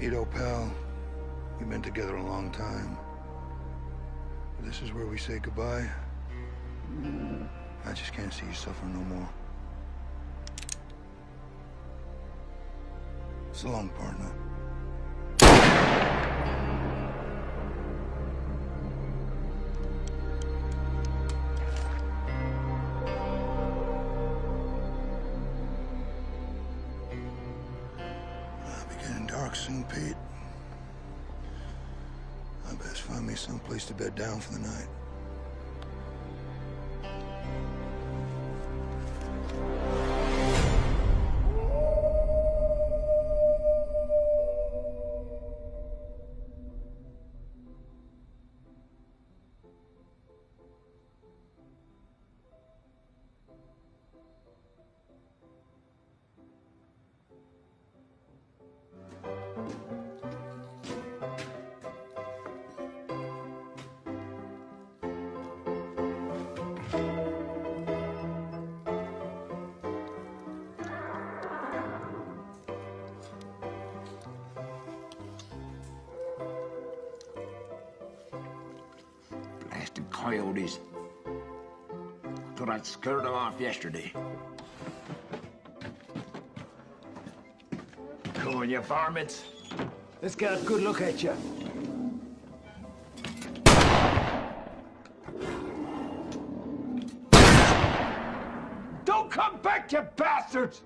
Pedo, pal, we've been together a long time. But this is where we say goodbye. I just can't see you suffering no more. So long, partner. I'll be getting dark soon, Pete. I best find me some place to bed down for the night. Blasted coyotes. Thought I'd scared them off yesterday. Come on, you varmints. Let's get a good look at you. Don't come back, you bastards!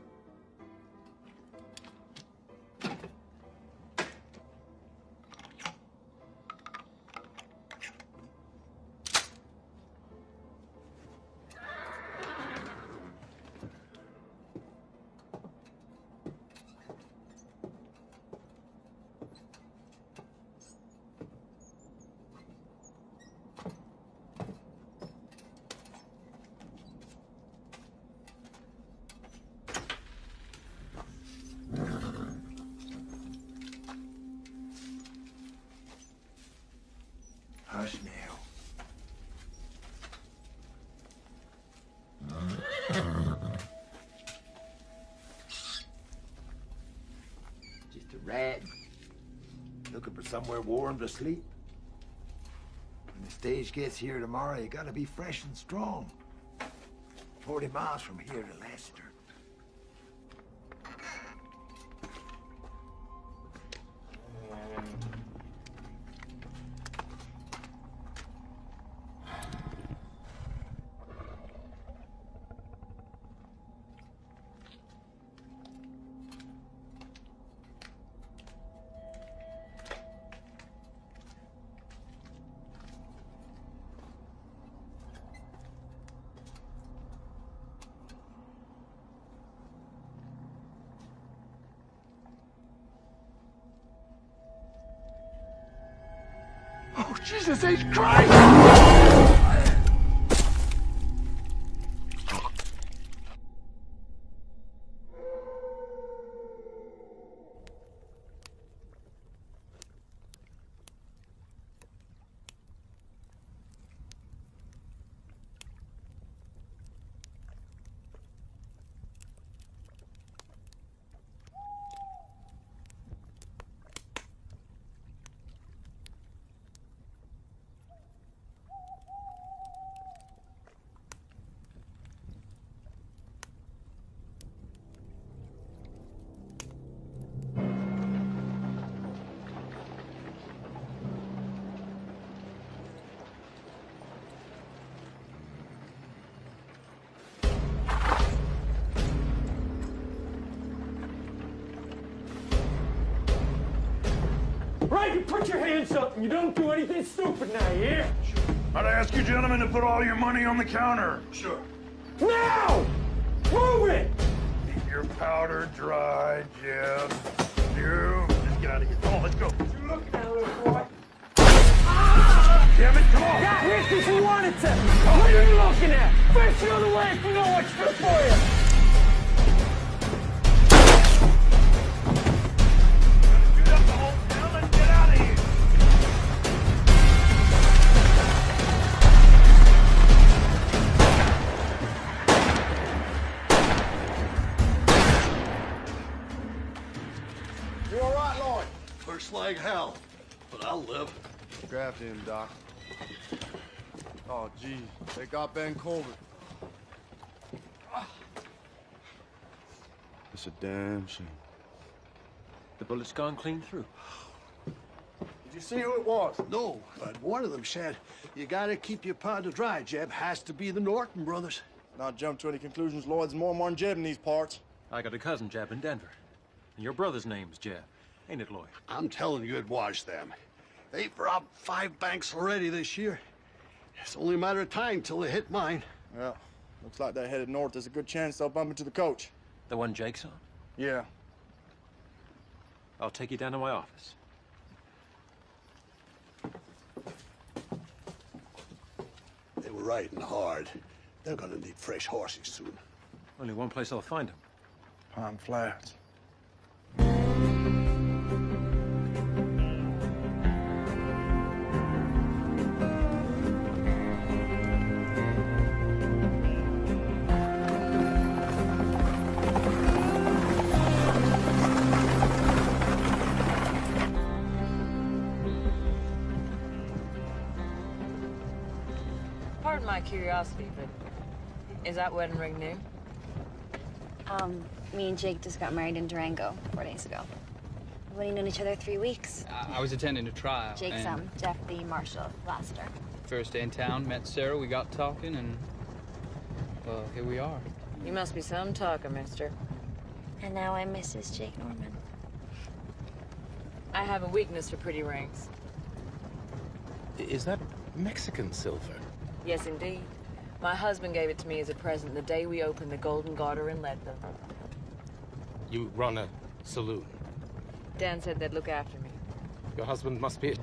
Hush now. Just a rat. Looking for somewhere warm to sleep. When the stage gets here tomorrow, you gotta be fresh and strong. 40 miles from here to Leicester. Oh, Jesus H. Christ! Right, you put your hands up and you don't do anything stupid now, you hear? Sure. I'd ask you gentlemen to put all your money on the counter. Sure. Now! Move it! Keep your powder dry, Jeb. You. Let's get out of here. Come on, let's go. You looking at, little boy? Damn it, come on! Got here because you wanted to! What are you looking at? Face the other way if you know what's good for you! Shoot up the whole town and get out of here! You all right, Lloyd? like hell, but I'll live. Grab him, Doc. Oh, gee, they got Ben Colbert. It's a damn shame. The bullet's gone clean through. Did you see who it was? No, but one of them said, you gotta keep your powder dry, Jeb. Has to be the Norton brothers. Not jump to any conclusions, Lloyd's more than Jeb in these parts. I got a cousin, Jeb, in Denver. And your brother's name's Jeb. Ain't it, Lloyd? I'm telling you, it was them. They've robbed 5 banks already this year. It's only a matter of time till they hit mine. Well, looks like they're headed north. There's a good chance they'll bump into the coach. The one Jake's on? Yeah. I'll take you down to my office. They were riding hard. They're gonna need fresh horses soon. Only one place I'll find him. Pine Flats. Pardon my curiosity, but is that wedding ring new? Me and Jake just got married in Durango 4 days ago. We've only known each other 3 weeks. I was attending a trial. Jake's and Jeff the Marshal Lassiter. First day in town, met Sarah, we got talking, and well, here we are. You must be some talker, mister. And now I'm Mrs. Jake Norman. I have a weakness for pretty rings. Is that Mexican silver? Yes, indeed. My husband gave it to me as a present the day we opened the Golden Garter in Leadville. You run a saloon. Dan said they'd look after me. Your husband must be a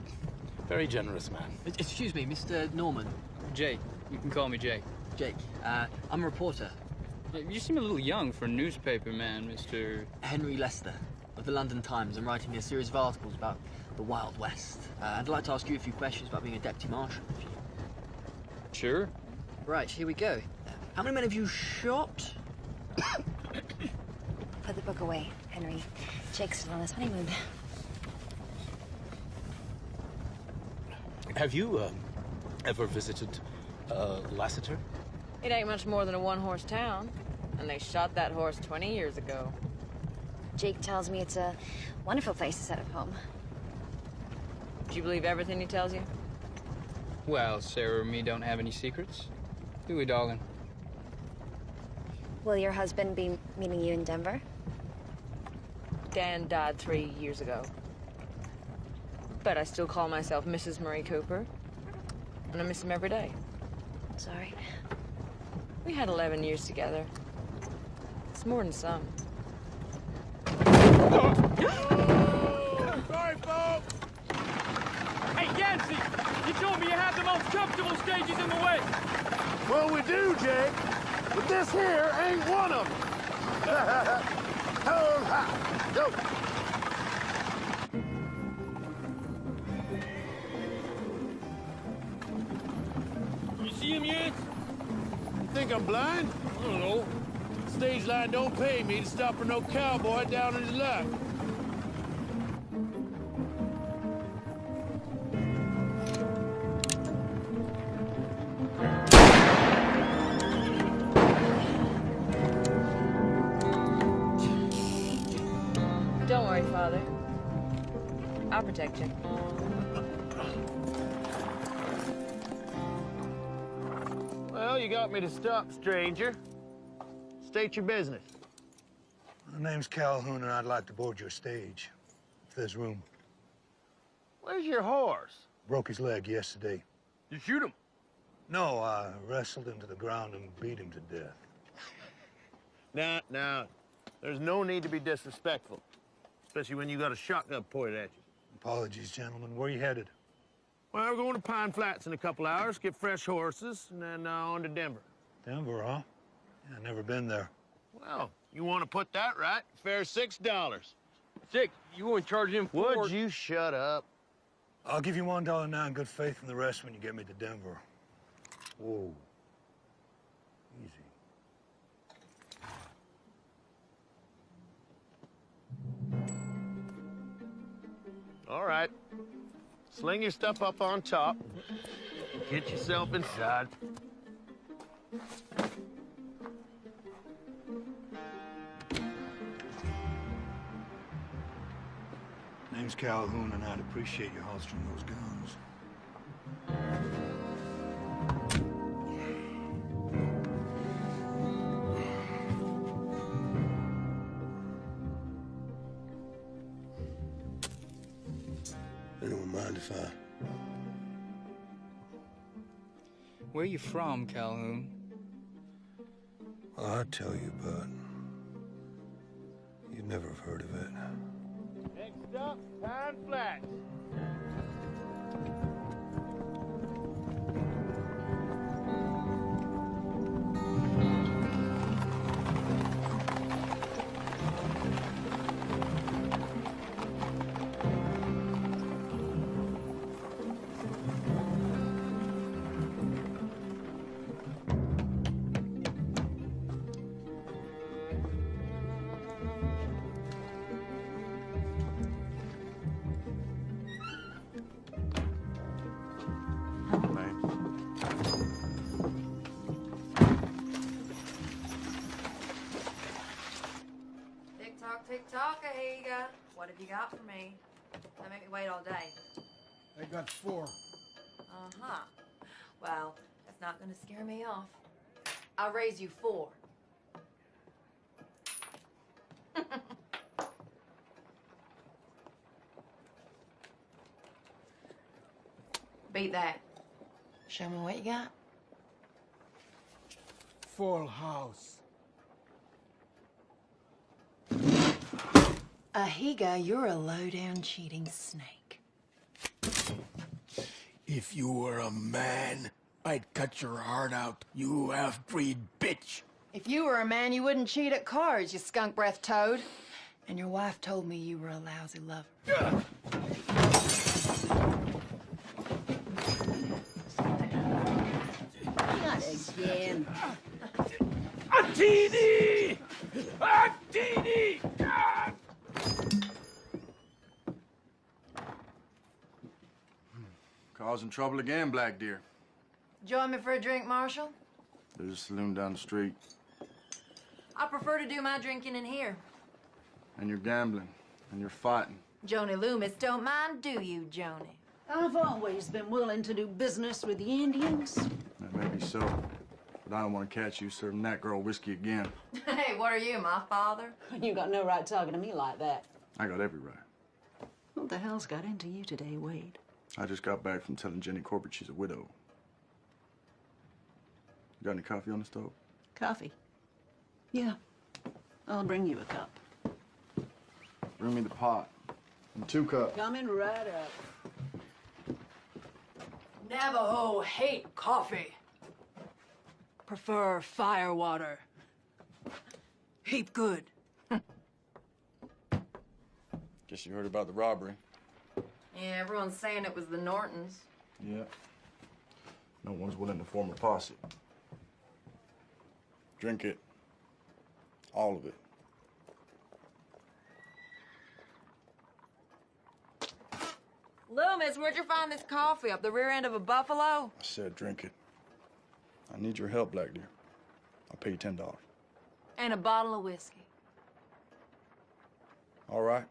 very generous man. Excuse me, Mr. Norman. Jake, you can call me Jake. Jake, I'm a reporter. You seem a little young for a newspaper man, Mr. Henry Lester of the London Times. I'm writing a series of articles about the Wild West. I'd like to ask you a few questions about being a deputy marshal. Sure. Right, here we go. How many men have you shot? Put the book away, Henry. Jake's still on his honeymoon. Have you ever visited Lassiter? It ain't much more than a one-horse town, and they shot that horse 20 years ago. Jake tells me it's a wonderful place to set up home. Do you believe everything he tells you? Well, Sarah and me don't have any secrets. Do we, darling? Will your husband be meeting you in Denver? Dan died 3 years ago. But I still call myself Mrs. Murray Cooper, and I miss him every day. Sorry. We had 11 years together. It's more than some. Sorry, folks. Hey, Yancey! You told me you have the most comfortable stages in the West! Well, we do, Jake. But this here ain't one of them. Go. You see him yet? You think I'm blind? I don't know. Stage line don't pay me to stop for no cowboy down in his luck. Don't worry, Father. I'll protect you. Well, you got me to stop, stranger. State your business. My name's Calhoun, and I'd like to board your stage, if there's room. Where's your horse? Broke his leg yesterday. You shoot him? No, I wrestled him to the ground and beat him to death. Now, there's no need to be disrespectful, especially when you got a shotgun pointed at you. Apologies, gentlemen. Where you headed? Well, we're going to Pine Flats in a couple hours, get fresh horses, and then on to Denver. Denver, huh? Yeah, never been there. Well, you want to put that right? Fair $6. 6, you won't charge him 4. Would you shut up? I'll give you $1 now in good faith, and the rest when you get me to Denver. Whoa. Easy. All right. Sling your stuff up on top. Get yourself inside. Name's Calhoun, and I'd appreciate you holstering those guns. Anyone mind if I... Where you from, Calhoun? Well, I'd tell you, but you'd never have heard of it. Next up, Pine Flats. Tick-tock, Ahiga. What have you got for me? Don't make me wait all day. I got 4. Uh-huh. Well, that's not gonna scare me off. I'll raise you 4. Beat that. Show me what you got. Full house. Ahiga, you're a low-down cheating snake. If you were a man, I'd cut your heart out, you half-breed bitch. If you were a man, you wouldn't cheat at cards, you skunk-breath toad. And your wife told me you were a lousy lover. Not again. Attini! Attini! Causing trouble again, Black Deer. Join me for a drink, Marshal? There's a saloon down the street. I prefer to do my drinking in here. And you're gambling. And you're fighting. Joni Loomis don't mind, do you, Joni? I've always been willing to do business with the Indians. That may be so. But I don't want to catch you serving that girl whiskey again. Hey, what are you, my father? You got no right talking to me like that. I got every right. What the hell's got into you today, Wade? I just got back from telling Jenny Corbett she's a widow. You got any coffee on the stove? Coffee? Yeah. I'll bring you a cup. Bring me the pot. And 2 cups. Coming right up. Navajo hate coffee. Prefer fire water. Heap good. Guess you heard about the robbery. Yeah, everyone's saying it was the Nortons. Yeah. No one's willing to form a posse. Drink it. All of it. Loomis, where'd you find this coffee? Up the rear end of a buffalo? I said drink it. I need your help, Black Deer. I'll pay you $10. And a bottle of whiskey. All right.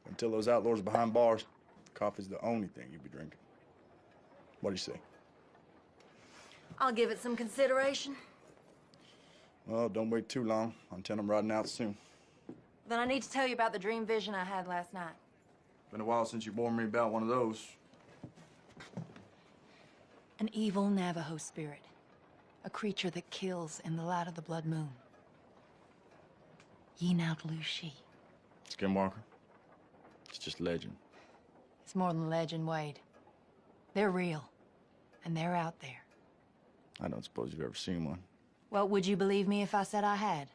Until those outlaws are behind bars, coffee's the only thing you'll be drinking. What do you say? I'll give it some consideration. Well, don't wait too long. I'm telling I'm riding out soon. Then I need to tell you about the dream vision I had last night. Been a while since you warned me about one of those. An evil Navajo spirit. A creature that kills in the light of the blood moon. Yinatlushi. Skinwalker? It's just legend. It's more than legend, Wade. They're real. And they're out there. I don't suppose you've ever seen one. Well, would you believe me if I said I had?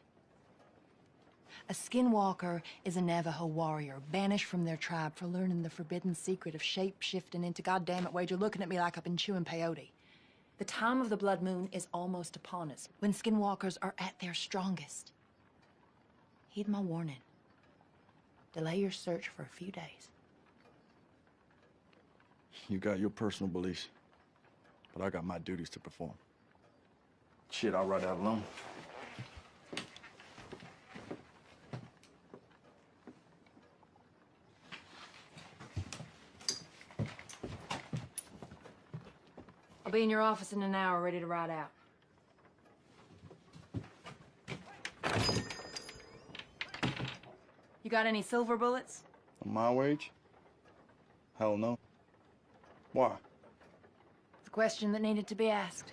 A skinwalker is a Navajo warrior, banished from their tribe for learning the forbidden secret of shape-shifting into, goddamn it, Wade, you're looking at me like I've been chewing peyote. The time of the blood moon is almost upon us, when skinwalkers are at their strongest. Heed my warning. Delay your search for a few days. You got your personal beliefs, but I got my duties to perform. Shit, I'll ride out alone. I'll be in your office in an hour, ready to ride out. You got any silver bullets? On my wage? Hell no. Why? It's a question that needed to be asked.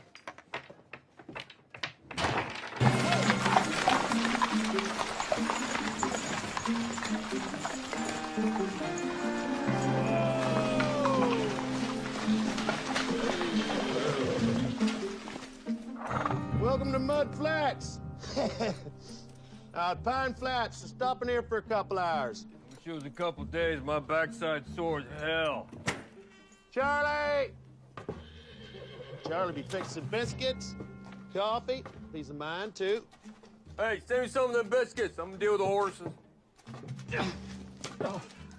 Welcome to Mud Flats. Pine Flats, stopping here for a couple hours. Wish it was a couple days. My backside sore as hell. Charlie! Charlie be fixing biscuits, coffee, piece of mine, too. Hey, save me some of them biscuits. I'm gonna deal with the horses.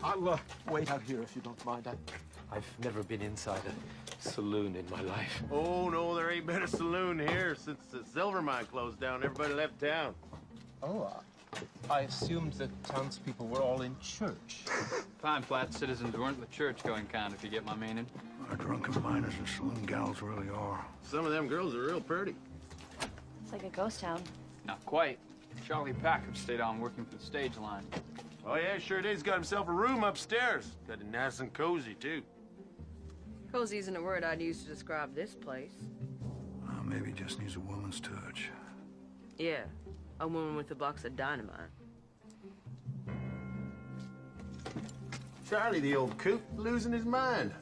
I'll wait out here if you don't mind. I've never been inside a saloon in my life. Oh, no, there ain't been a saloon here since the silver mine closed down. Everybody left town. Oh, I assumed that townspeople were all in church. Pine Flat citizens weren't the church-going kind, if you get my meaning. Our drunken miners and saloon gals really are. Some of them girls are real pretty. It's like a ghost town. Not quite. Charlie Packham stayed on working for the stage line. Oh, yeah, sure did. He's got himself a room upstairs. Got it nice and cozy, too. Cozy isn't a word I'd use to describe this place. Maybe just needs a woman's touch. Yeah, a woman with a box of dynamite. Charlie, the old coot, losing his mind.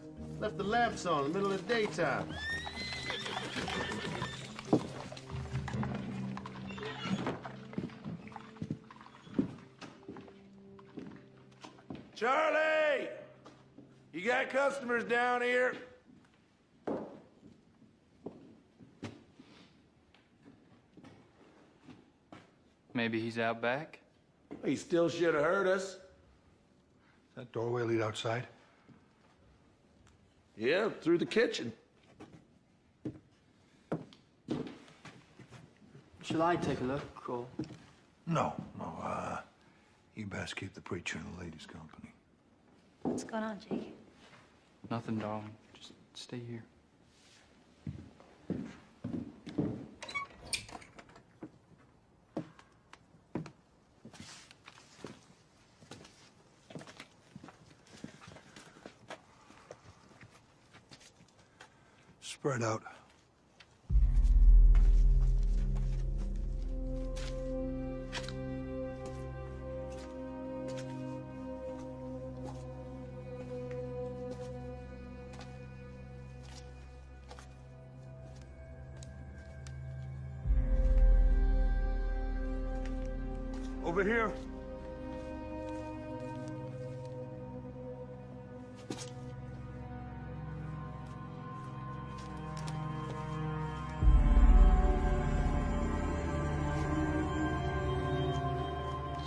Left the lamps on in the middle of the daytime. Charlie! You got customers down here? Maybe he's out back? He still should have heard us. That doorway lead outside? Yeah, through the kitchen. Shall I take a look, or...? No. You best keep the preacher in the ladies' company. What's going on, Jake? Nothing, darling. Just stay here. Spread out. Over here.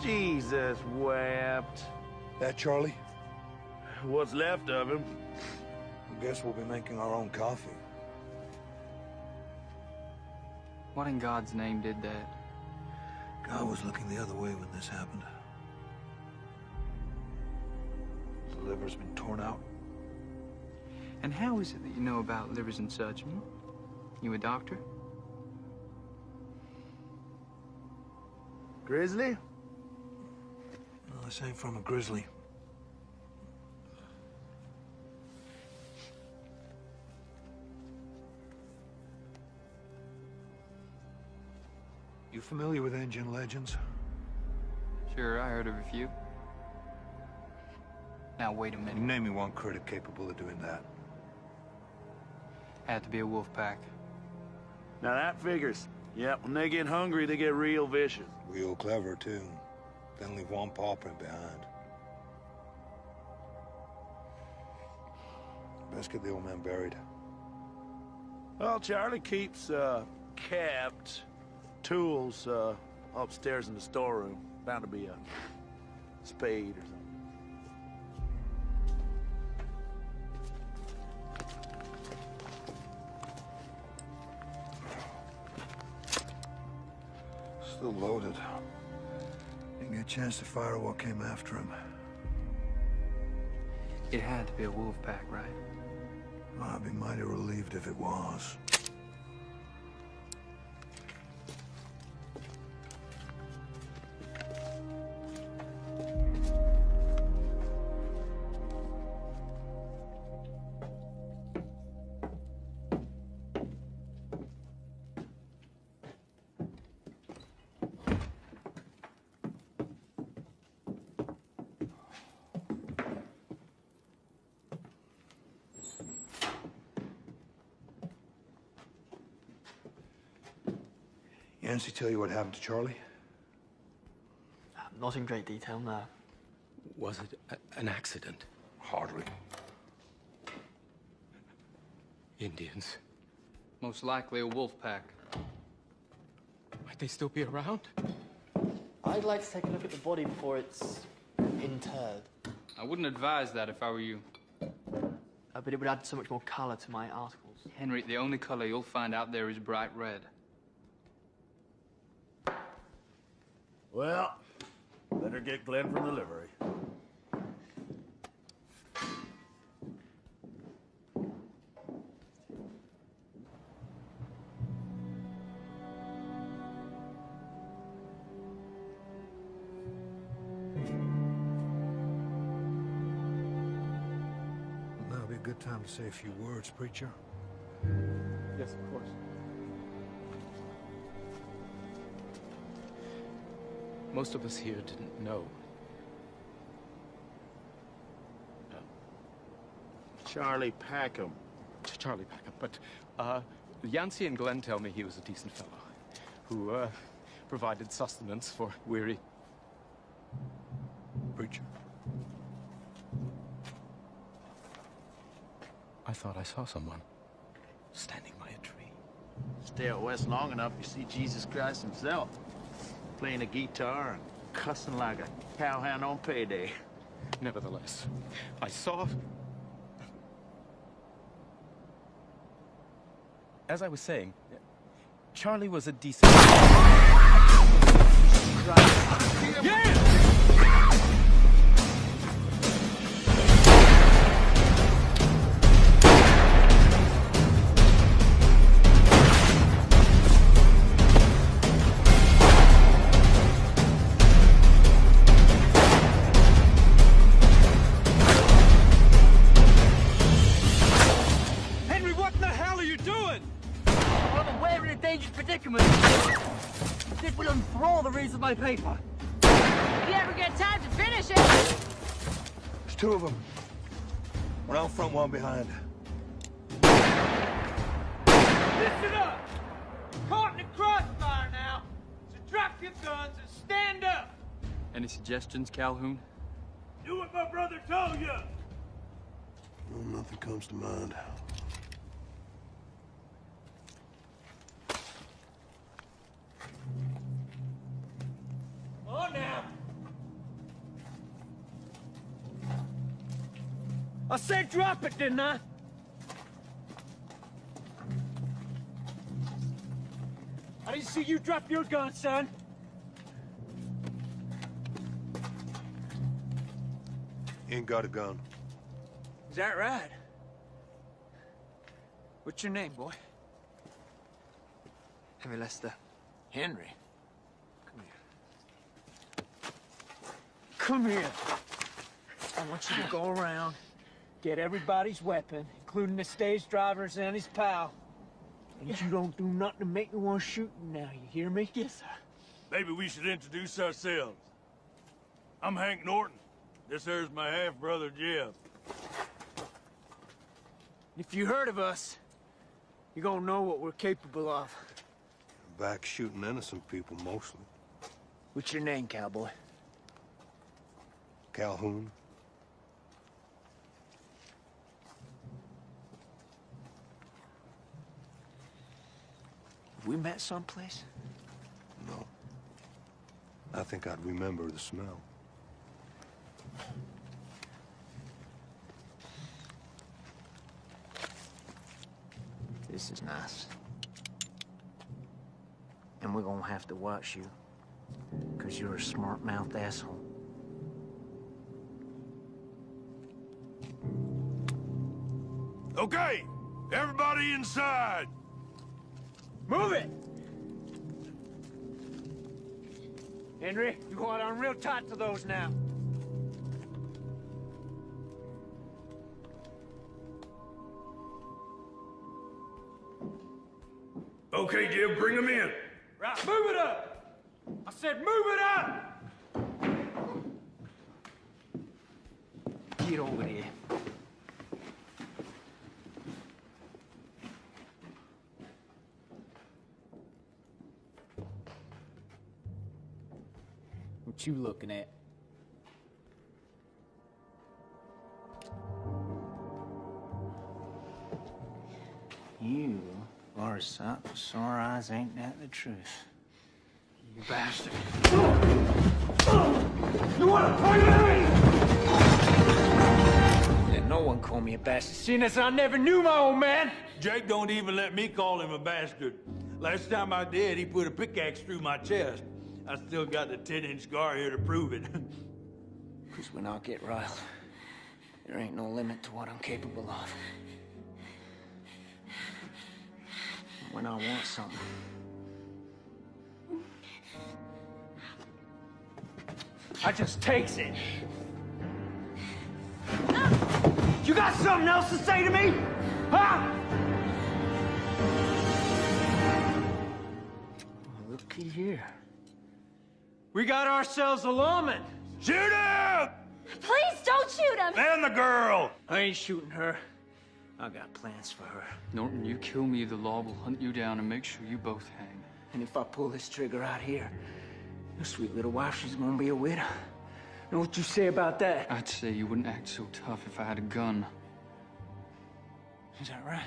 Jesus wept. That Charlie? What's left of him. I guess we'll be making our own coffee. What in God's name did that? God was looking the other way when this happened. The liver's been torn out. And how is it that you know about livers and such? Hmm? You a doctor? Grizzly? No, this ain't from a grizzly. You familiar with Indian legends? Sure, I heard of a few. Now, wait a minute. Name me one critic capable of doing that. Had to be a wolf pack. Now that figures. Yep, when they get hungry, they get real vicious. Real clever, too. Then leave one paw print behind. Best get the old man buried. Well, Charlie keeps, kept tools, upstairs in the storeroom. Bound to be a spade or something. Still loaded. Didn't get a chance to fire what came after him. It had to be a wolf pack, right? I'd be mighty relieved if it was. Yancey tell you what happened to Charlie? Not in great detail, no. Was it an accident? Hardly. Indians. Most likely a wolf pack. Might they still be around? I'd like to take a look at the body before it's interred. I wouldn't advise that if I were you. But it would add so much more color to my articles. Henry, the only color you'll find out there is bright red. Well, better get Glenn from the livery. Now'd be a good time to say a few words, preacher. Yes, of course. Most of us here didn't know. Charlie Packham. Charlie Packham, but Yancey and Glenn tell me he was a decent fellow who provided sustenance for weary. Preacher. I thought I saw someone standing by a tree. Stay out west long enough, you see Jesus Christ himself. Playing a guitar and cussing like a cowhand on payday. Nevertheless, I saw... As I was saying, Charlie was a decent... Yeah! This will enthrall the readers of my paper. If you ever get time to finish it. There's two of them. One out front, one behind. Listen up! Caught in the crossfire now. So drop your guns and stand up. Any suggestions, Calhoun? Do what my brother told you. Well, nothing comes to mind. On now. I said drop it, didn't I? I didn't see you drop your gun, son. Ain't got a gun. Is that right? What's your name, boy? Henry Lester. Henry. Come here. I want you to go around, get everybody's weapon, including the stage driver's and his pal. And you don't do nothing to make me want to shoot you now, you hear me? Yes, sir. Maybe we should introduce ourselves. I'm Hank Norton. This here's my half-brother, Jeff. If you heard of us, you're gonna know what we're capable of. Back shooting innocent people, mostly. What's your name, cowboy? Calhoun. Have we met someplace? No. I think I'd remember the smell. This is nice. And we're gonna have to watch you because you're a smart-mouthed asshole. Okay, everybody inside. Move it! Henry, you hold on real tight to those now. Okay, Jim, bring them in. Right, move it up! I said move it up! Get over here. What you looking at? You are a sight for sore eyes, ain't that the truth? You bastard. You wanna fight me? Let no one call me a bastard, seeing as I never knew my old man. Jake don't even let me call him a bastard. Last time I did, he put a pickaxe through my chest. I still got the 10-inch scar here to prove it. Because when I get riled, there ain't no limit to what I'm capable of. When I want something, I just takes it. You got something else to say to me? Huh? Looky here. We got ourselves a lawman. Shoot him! Please don't shoot him! And the girl! I ain't shooting her. I got plans for her. Norton, you kill me, the law will hunt you down and make sure you both hang. And if I pull this trigger out here, your sweet little wife, she's gonna be a widow. Know what you say about that? I'd say you wouldn't act so tough if I had a gun. Is that right?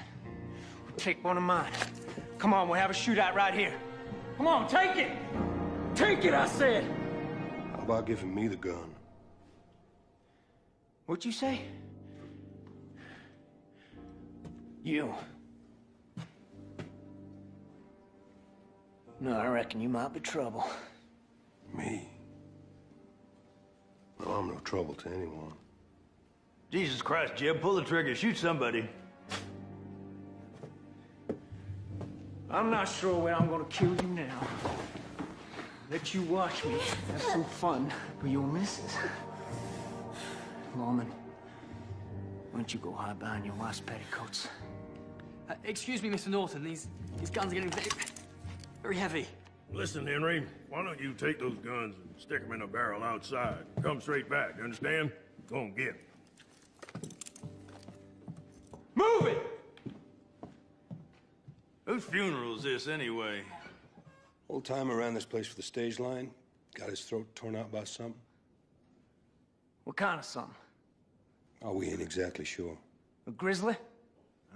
Take one of mine. Come on, we'll have a shootout right here. Come on, take it! Take it, I said! How about giving me the gun? What'd you say? You. No, I reckon you might be trouble. Me? Well, I'm no trouble to anyone. Jesus Christ, Jim, pull the trigger, shoot somebody. I'm not sure where I'm gonna kill you now. Let you watch me have some fun for your missus. Lawman, why don't you go hide behind your wife's petticoats? Excuse me, Mr. Norton. These guns are getting very heavy. Listen, Henry, why don't you take those guns and stick them in a barrel outside? Come straight back, you understand? Go and get 'em. Move it! Whose funeral is this, anyway? Old timer ran this place for the stage line. Got his throat torn out by something. What kind of something? Oh, we ain't exactly sure. A grizzly?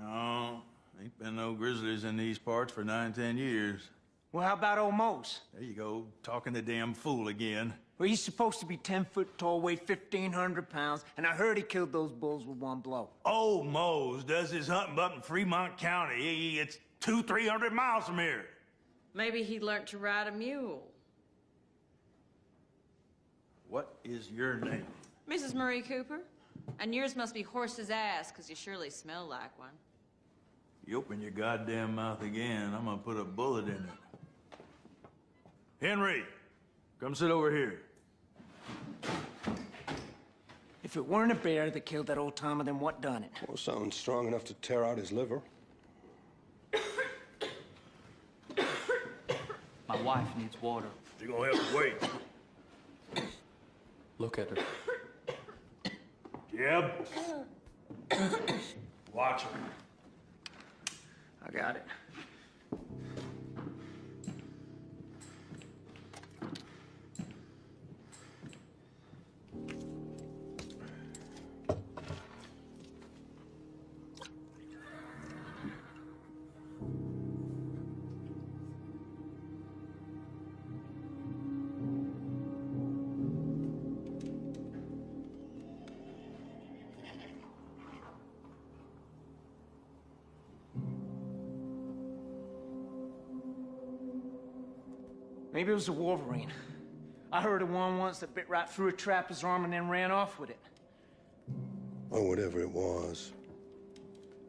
No, ain't been no grizzlies in these parts for 9-10 years. Well, how about old Mose? There you go, talking the damn fool again. Well, he's supposed to be 10 foot tall, weighed 1,500 pounds, and I heard he killed those bulls with one blow. Old Mose does his hunting up in Fremont County. It's 200-300 miles from here. Maybe he learned to ride a mule. What is your name? Mrs. Marie Cooper? And yours must be horse's ass, because you surely smell like one. You open your goddamn mouth again, I'm gonna put a bullet in it. Henry, come sit over here. If it weren't a bear that killed that old timer, then what done it? Well, something strong enough to tear out his liver. My wife needs water. You're gonna have to wait. Look at her. Jeb. Watch her. I got it. Maybe it was a wolverine. I heard of one once that bit right through a trapper's arm and then ran off with it. Or whatever it was.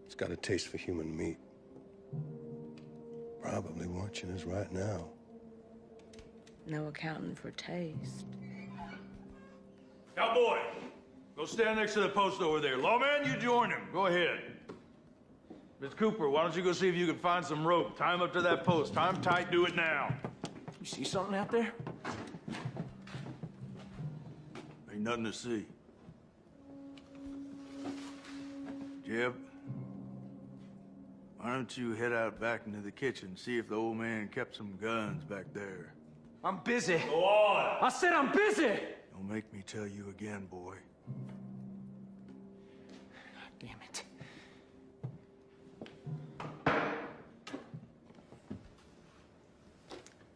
It's got a taste for human meat. Probably watching us right now. No accounting for taste. Cowboy, go stand next to the post over there. Lawman, you join him. Go ahead. Miss Cooper, why don't you go see if you can find some rope? Tie him up to that post. Tie him tight, do it now. You see something out there? Ain't nothing to see. Jeb, why don't you head out back into the kitchen, see if the old man kept some guns back there. I'm busy. Go on! I said I'm busy! Don't make me tell you again, boy. God damn it.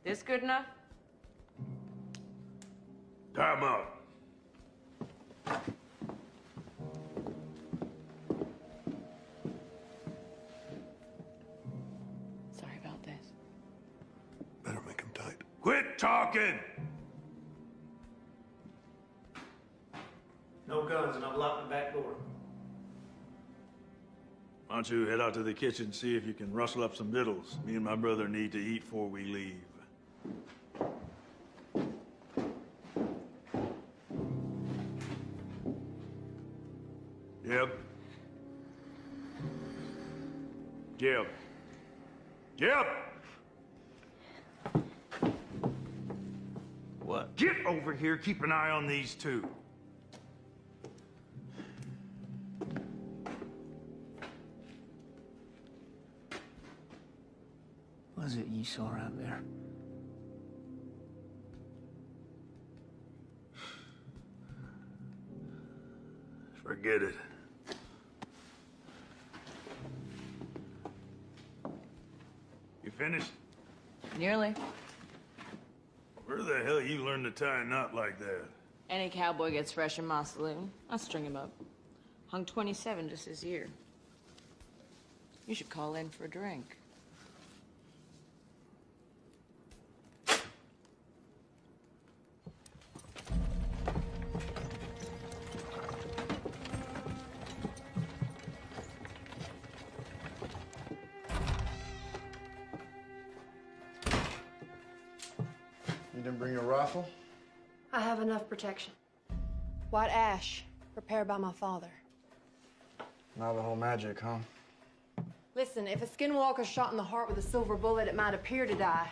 This good enough? Tie him up. Sorry about this. Better make him tight. Quit talking! No guns, and I've locked the back door. Why don't you head out to the kitchen, see if you can rustle up some victuals. Me and my brother need to eat before we leave. Jeb. Jeb. Jeb! What? Get over here, keep an eye on these two. What is it you saw out there? Forget it. You finished? Nearly. Where the hell you learn to tie a knot like that? Any cowboy gets fresh in my saloon. I string him up. Hung 27 just this year. You should call in for a drink. You didn't bring your rifle? I have enough protection. White ash, prepared by my father. Navajo magic, huh? Listen, if a skinwalker's shot in the heart with a silver bullet, it might appear to die.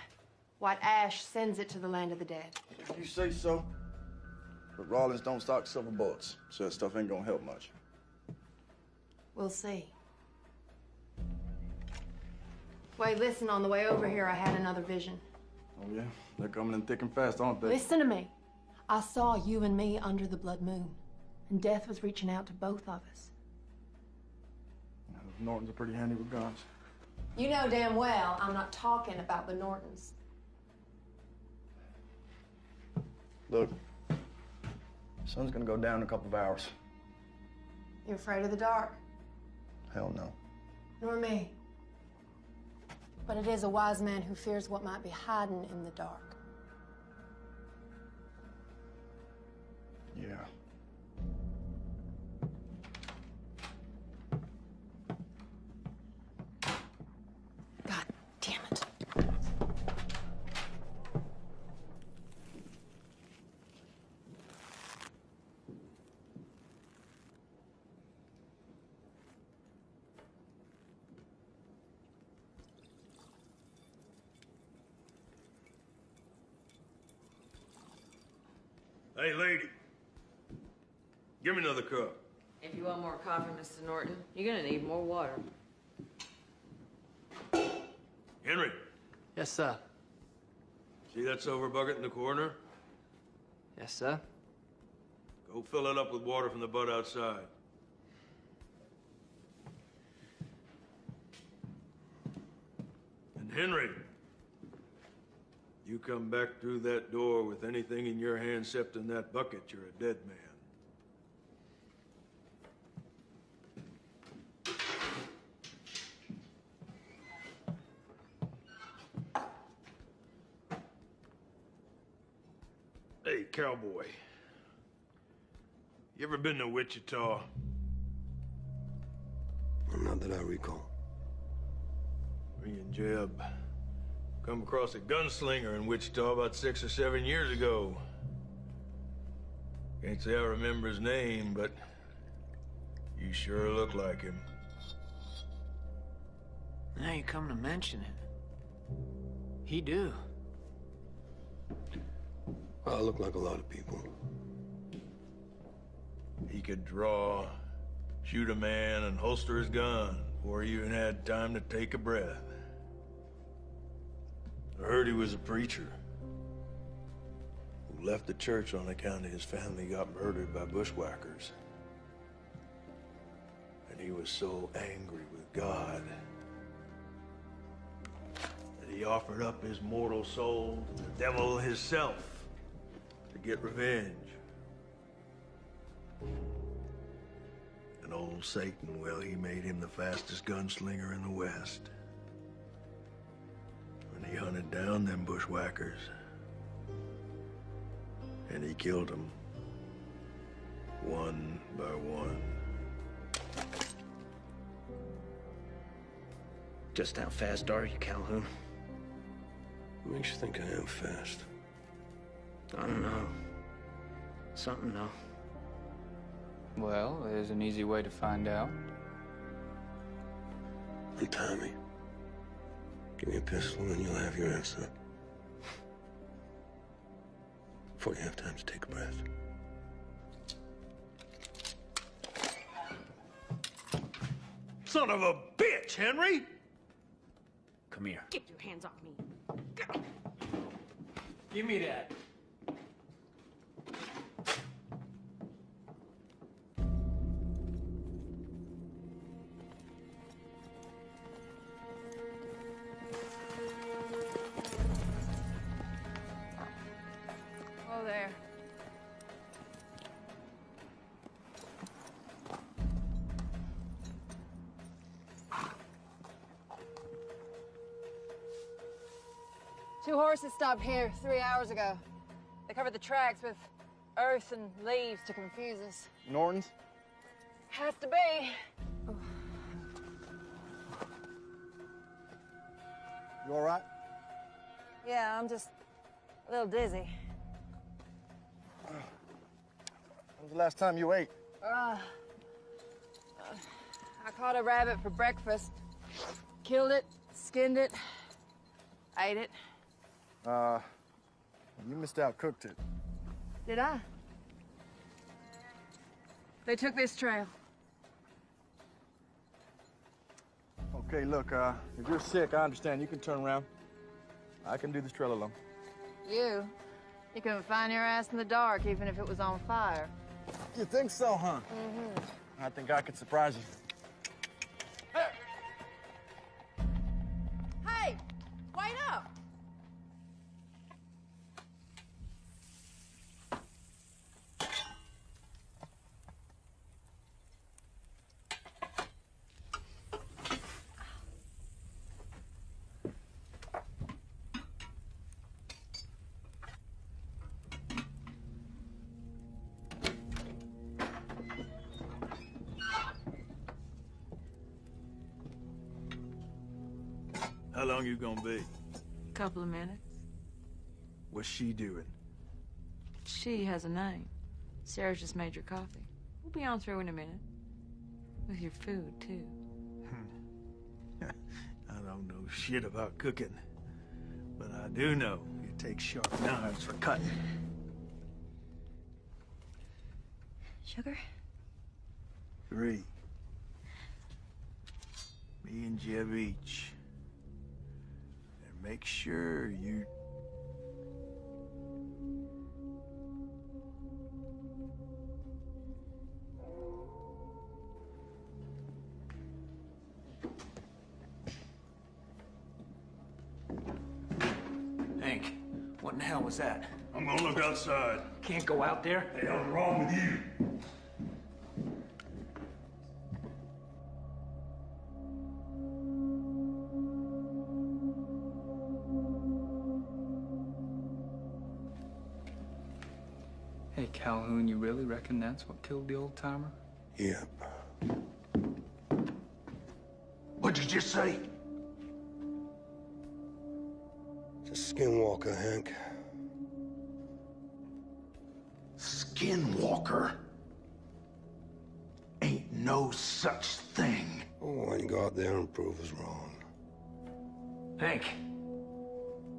White ash sends it to the land of the dead. If you say so. But Rawlins don't stock silver bullets, so that stuff ain't gonna help much. We'll see. Wait, listen, on the way over here, I had another vision. Oh, yeah? They're coming in thick and fast, aren't they? Listen to me. I saw you and me under the blood moon, and death was reaching out to both of us. Yeah, those Nortons are pretty handy with guns. You know damn well I'm not talking about the Nortons. Look, sun's gonna go down in a couple of hours. You afraid of the dark? Hell no. Nor me. But it is a wise man who fears what might be hiding in the dark. Yeah. God damn it. Hey, lady. Give me another cup. If you want more coffee, Mr. Norton, you're gonna need more water. Henry. Yes, sir. See that silver bucket in the corner? Yes, sir. Go fill it up with water from the butt outside. And Henry, you come back through that door with anything in your hand except in that bucket, you're a dead man. Hey, cowboy. You ever been to Wichita? Not that I recall. Me and Jeb come across a gunslinger in Wichita about 6 or 7 years ago. Can't say I remember his name, but you sure look like him. Now you come to mention it. He do. I look like a lot of people. He could draw, shoot a man, and holster his gun before he even had time to take a breath. I heard he was a preacher who left the church on account of his family got murdered by bushwhackers. And he was so angry with God that he offered up his mortal soul to the devil himself to get revenge. And old Satan, well, he made him the fastest gunslinger in the West. And he hunted down them bushwhackers. And he killed them. One by one. Just how fast are you, Calhoun? What makes you think I am fast? I don't know. Something, though. Well, there's an easy way to find out. Untie me. Give me a pistol and you'll have your answer. Before you have time to take a breath. Son of a bitch, Henry! Come here. Get your hands off me. Give me that. Oh, there. Two horses stopped here 3 hours ago. They covered the tracks with earth and leaves to confuse us. Norton's? Has to be. You all right? Yeah, I'm just a little dizzy. When was the last time you ate? I caught a rabbit for breakfast. Killed it, skinned it, ate it. You missed out, cooked it. Did I? They took this trail. Okay, look, if you're sick, I understand. You can turn around. I can do this trail alone. You couldn't find your ass in the dark, even if it was on fire. You think so, huh? Mm-hmm. I think I could surprise you. Hey, wait up! How long you gonna be? Couple of minutes. What's she doing? She has a name. Sarah just made your coffee. We'll be on through in a minute. With your food, too. I don't know shit about cooking, but I do know you take sharp knives for cutting. Sugar? 3. Me and Jeb each. And make sure you... Hank, what in the hell was that? I'm gonna look outside. Can't go out there. The hell's wrong with you? Hey, Calhoun, you really reckon that's what killed the old-timer? Yeah. What'd you just say? It's a skinwalker, Hank. Skinwalker? Ain't no such thing. Oh, why don't you go out there and prove us wrong? Hank,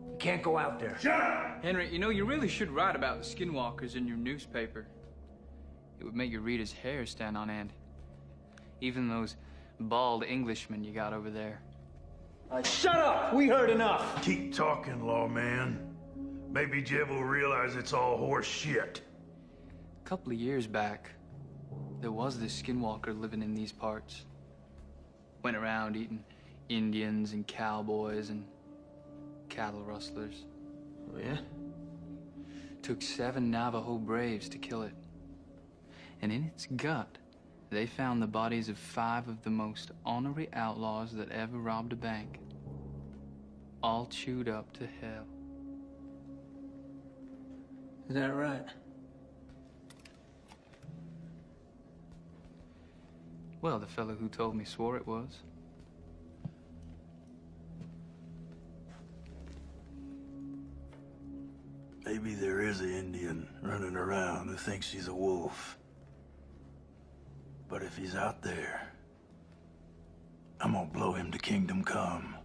you can't go out there. Shut up! Henry, you know, you really should write about the skinwalkers in your newspaper. It would make your readers' hair stand on end. Even those bald Englishmen you got over there. Shut up! We heard enough! Keep talking, lawman. Maybe Jeb will realize it's all horse shit. A couple of years back, there was this skinwalker living in these parts. Went around eating Indians and cowboys and cattle rustlers. Oh, yeah? Took 7 Navajo braves to kill it. And in its gut, they found the bodies of 5 of the most ornery outlaws that ever robbed a bank. All chewed up to hell. Is that right? Well, the fellow who told me swore it was. Maybe there is an Indian running around who thinks he's a wolf. But if he's out there, I'm gonna blow him to kingdom come.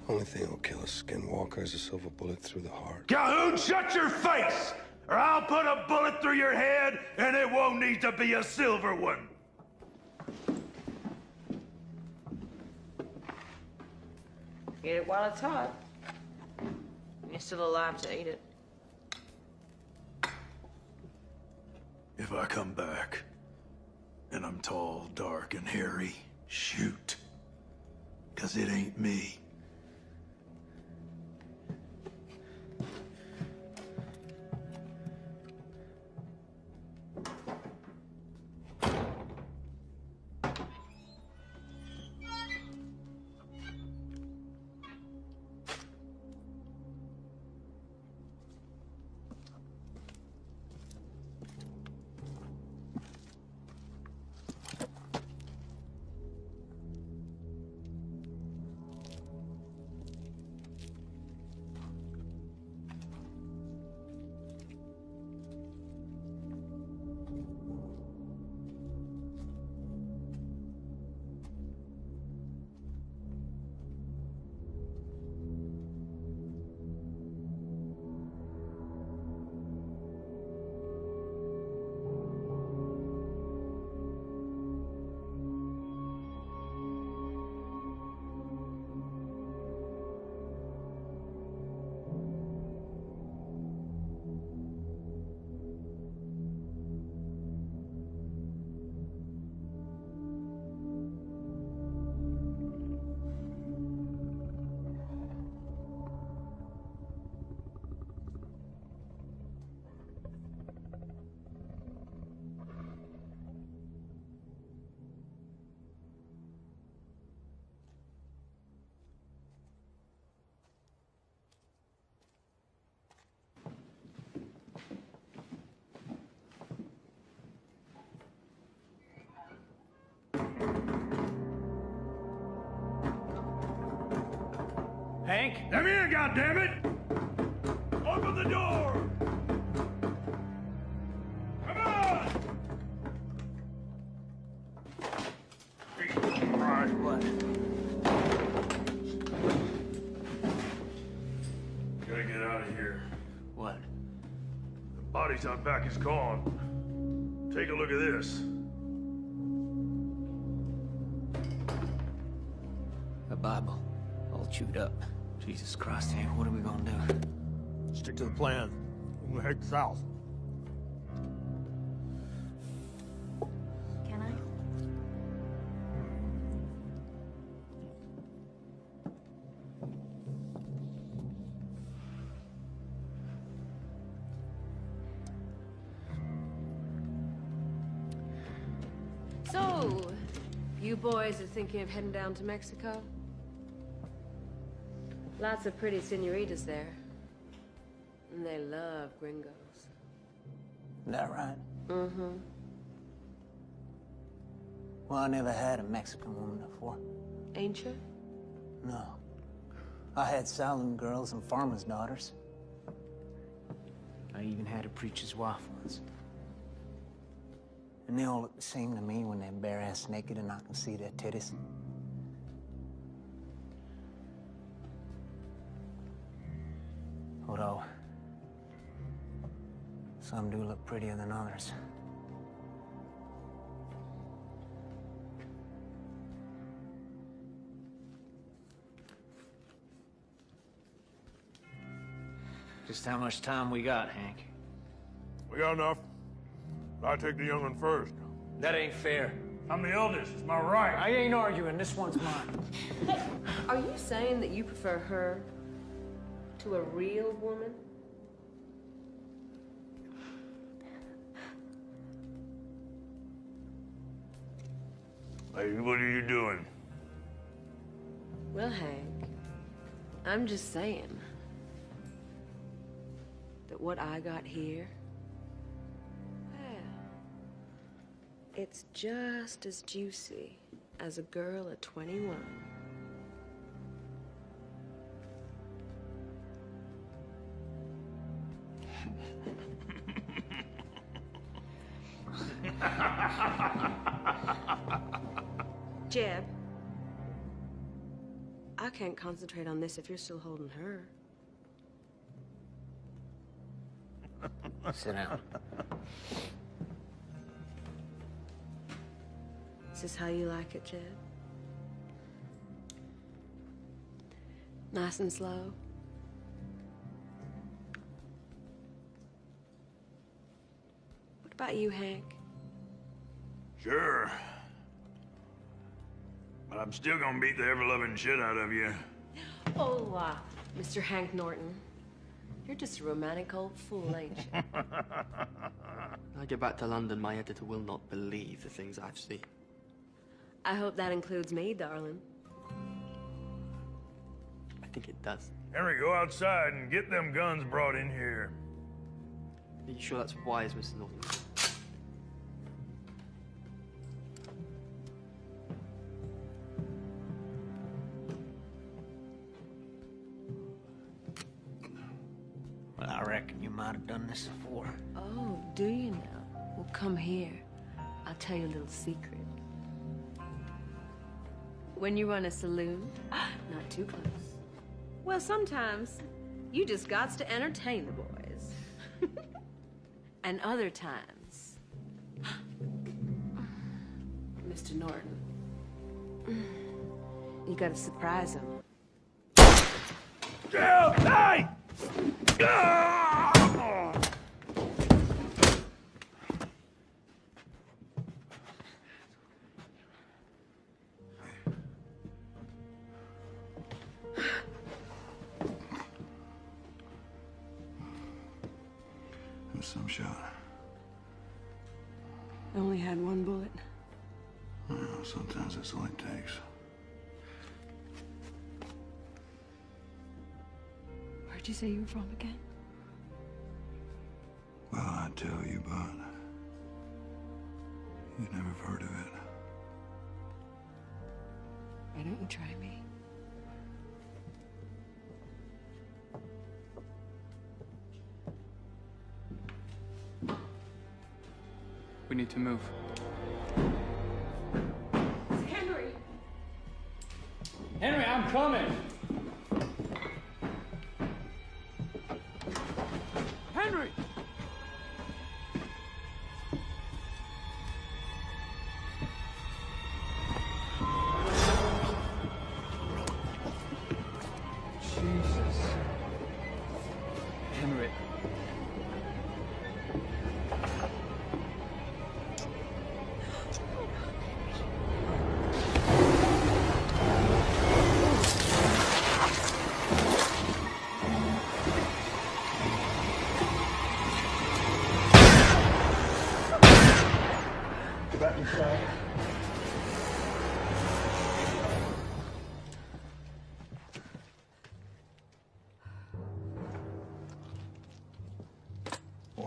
Only thing that'll kill a skinwalker is a silver bullet through the heart. Calhoun, shut your face! Or I'll put a bullet through your head, and it won't need to be a silver one. Eat it while it's hot. You're still alive to eat it. If I come back, and I'm tall, dark, and hairy, shoot. 'Cause it ain't me. Hank? Come here, goddammit! Open the door! Come on! All right, what? Gotta get out of here. What? The body's out back is gone. Take a look at this. A Bible. All chewed up. Jesus Christ, Hank, what are we gonna do? Stick to the plan. We're gonna head south. Can I? So, you boys are thinking of heading down to Mexico? Lots of pretty senoritas there. And they love gringos. Is that right? Mm-hmm. Well, I never had a Mexican woman before. Ain't you? No. I had Salem girls and farmers' daughters. I even had a preacher's wife once. And they all look the same to me when they're bare-ass naked and I can see their titties. Although, some do look prettier than others. Just how much time we got, Hank? We got enough. I take the young one first. That ain't fair. I'm the eldest. It's my right. I ain't arguing. This one's mine. Are you saying that you prefer her to a real woman? Lady, what are you doing? Well, Hank, I'm just saying that what I got here, well, it's just as juicy as a girl at 21. Jeb, I can't concentrate on this if you're still holding her. Sit down. Is this how you like it, Jeb? Nice and slow? What about you, Hank? Sure. But I'm still gonna beat the ever-loving shit out of you. Oh, Mr. Hank Norton. You're just a romantic old fool, ain't you? When I get back to London, my editor will not believe the things I've seen. I hope that includes me, darling. I think it does. Henry, go outside and get them guns brought in here. Are you sure that's wise, Mr. Norton? Well, I reckon you might have done this before. Oh, do you now? Well, come here. I'll tell you a little secret. When you run a saloon, not too close. Well, sometimes you just gots to entertain the boys. And other times, Mr. Norton, you gotta surprise them. Hey! It was some shot. I only had one bullet. Sometimes that's all it takes. Where'd you say you were from again? Well, I tell you, but you'd never have heard of it. Why don't you try me? We need to move. Henry! Henry, I'm coming! Henry! Jesus. Henry.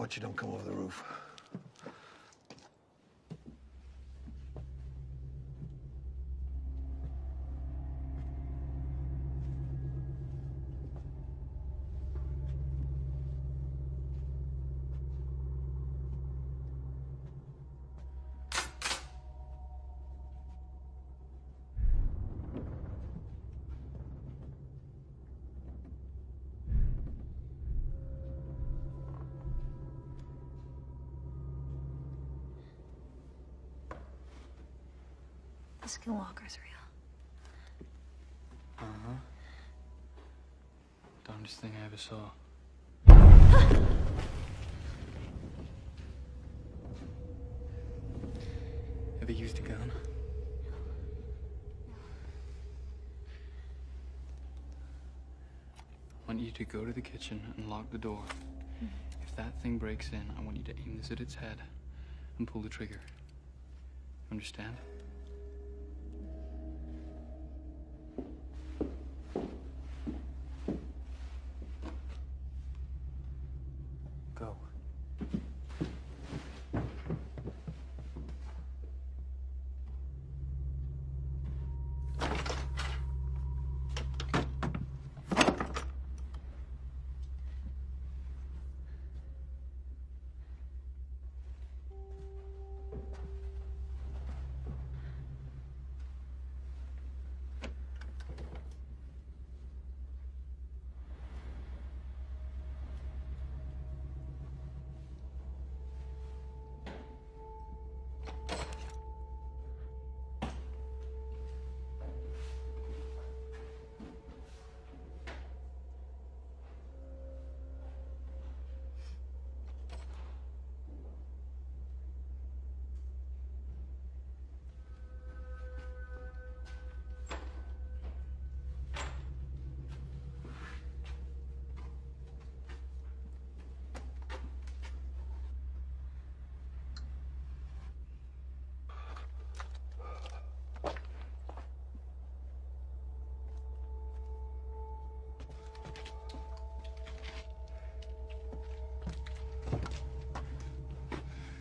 Watch you don't come over the roof. The Skinwalker's real. Uh-huh. Darndest thing I ever saw. Ever used a gun? I want you to go to the kitchen and lock the door. If that thing breaks in, I want you to aim this at its head and pull the trigger. Understand? Go.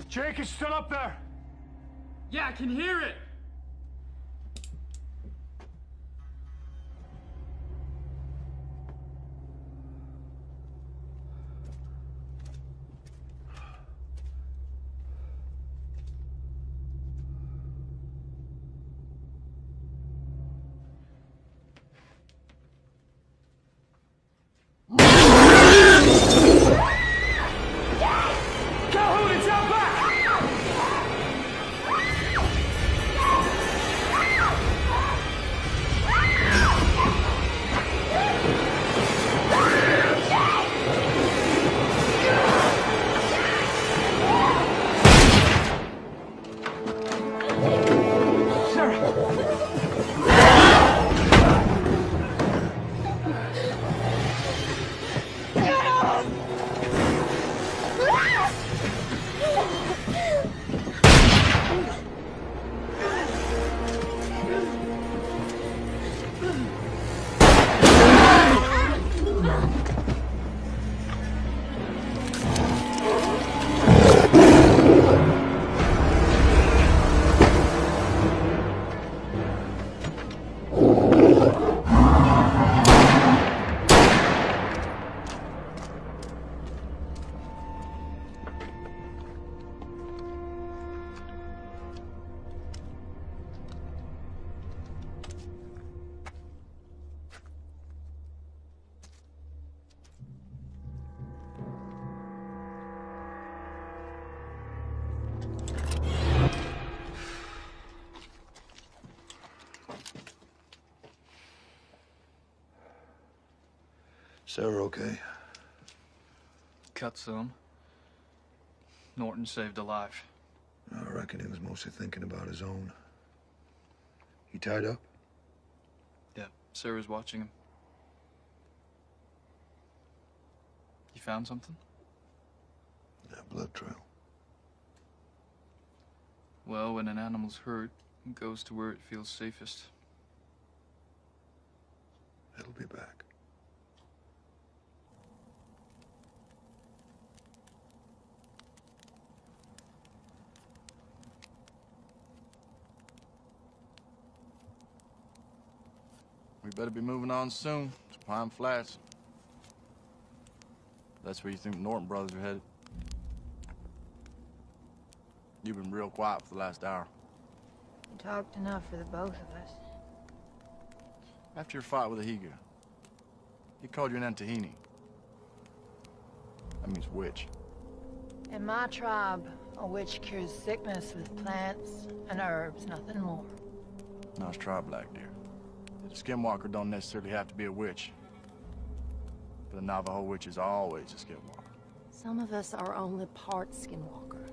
Jake is still up there. Yeah, I can hear it. Calhoun, it's out back! Sarah okay? Cut some. Norton saved a life. I reckon he was mostly thinking about his own. He tied up? Yeah, Sarah's watching him. You found something? Yeah, blood trail. Well, when an animal's hurt, it goes to where it feels safest. It'll be back. We better be moving on soon. It's Pine Flats. That's where you think the Norton brothers are headed. You've been real quiet for the last hour. You talked enough for the both of us. After your fight with Ahiga, he called you an Antahini. That means witch. In my tribe, a witch cures sickness with plants and herbs, nothing more. Nice try, Black Deer. A skinwalker don't necessarily have to be a witch. But a Navajo witch is always a skinwalker. Some of us are only part skinwalker.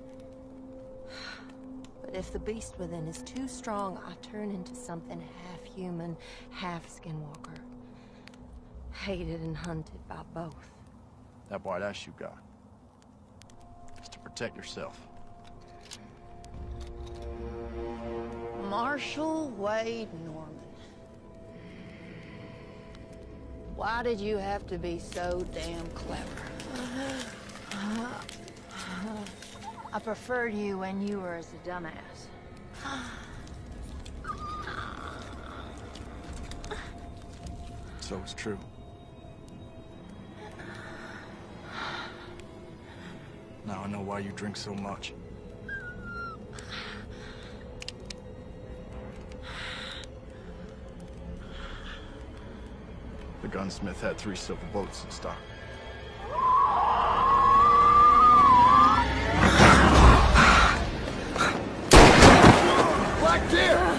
But if the beast within is too strong, I turn into something half human, half skinwalker. Hated and hunted by both. That white ash you got is to protect yourself. Marshall Wade Norman. Why did you have to be so damn clever? I preferred you when you were as a dumbass. So it's true. Now I know why you drink so much. The gunsmith had 3 silver bullets in stock. Black Deer!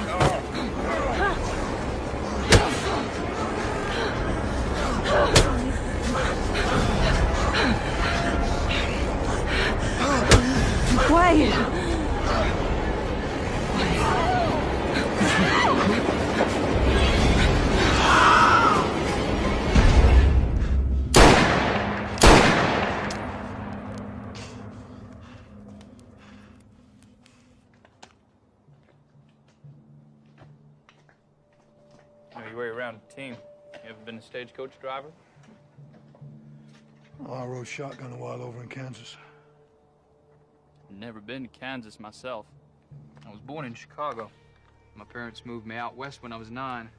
Wait! Know your way around a team. You ever been a stagecoach driver? Oh, I rode shotgun a while over in Kansas. Never been to Kansas myself. I was born in Chicago. My parents moved me out west when I was 9.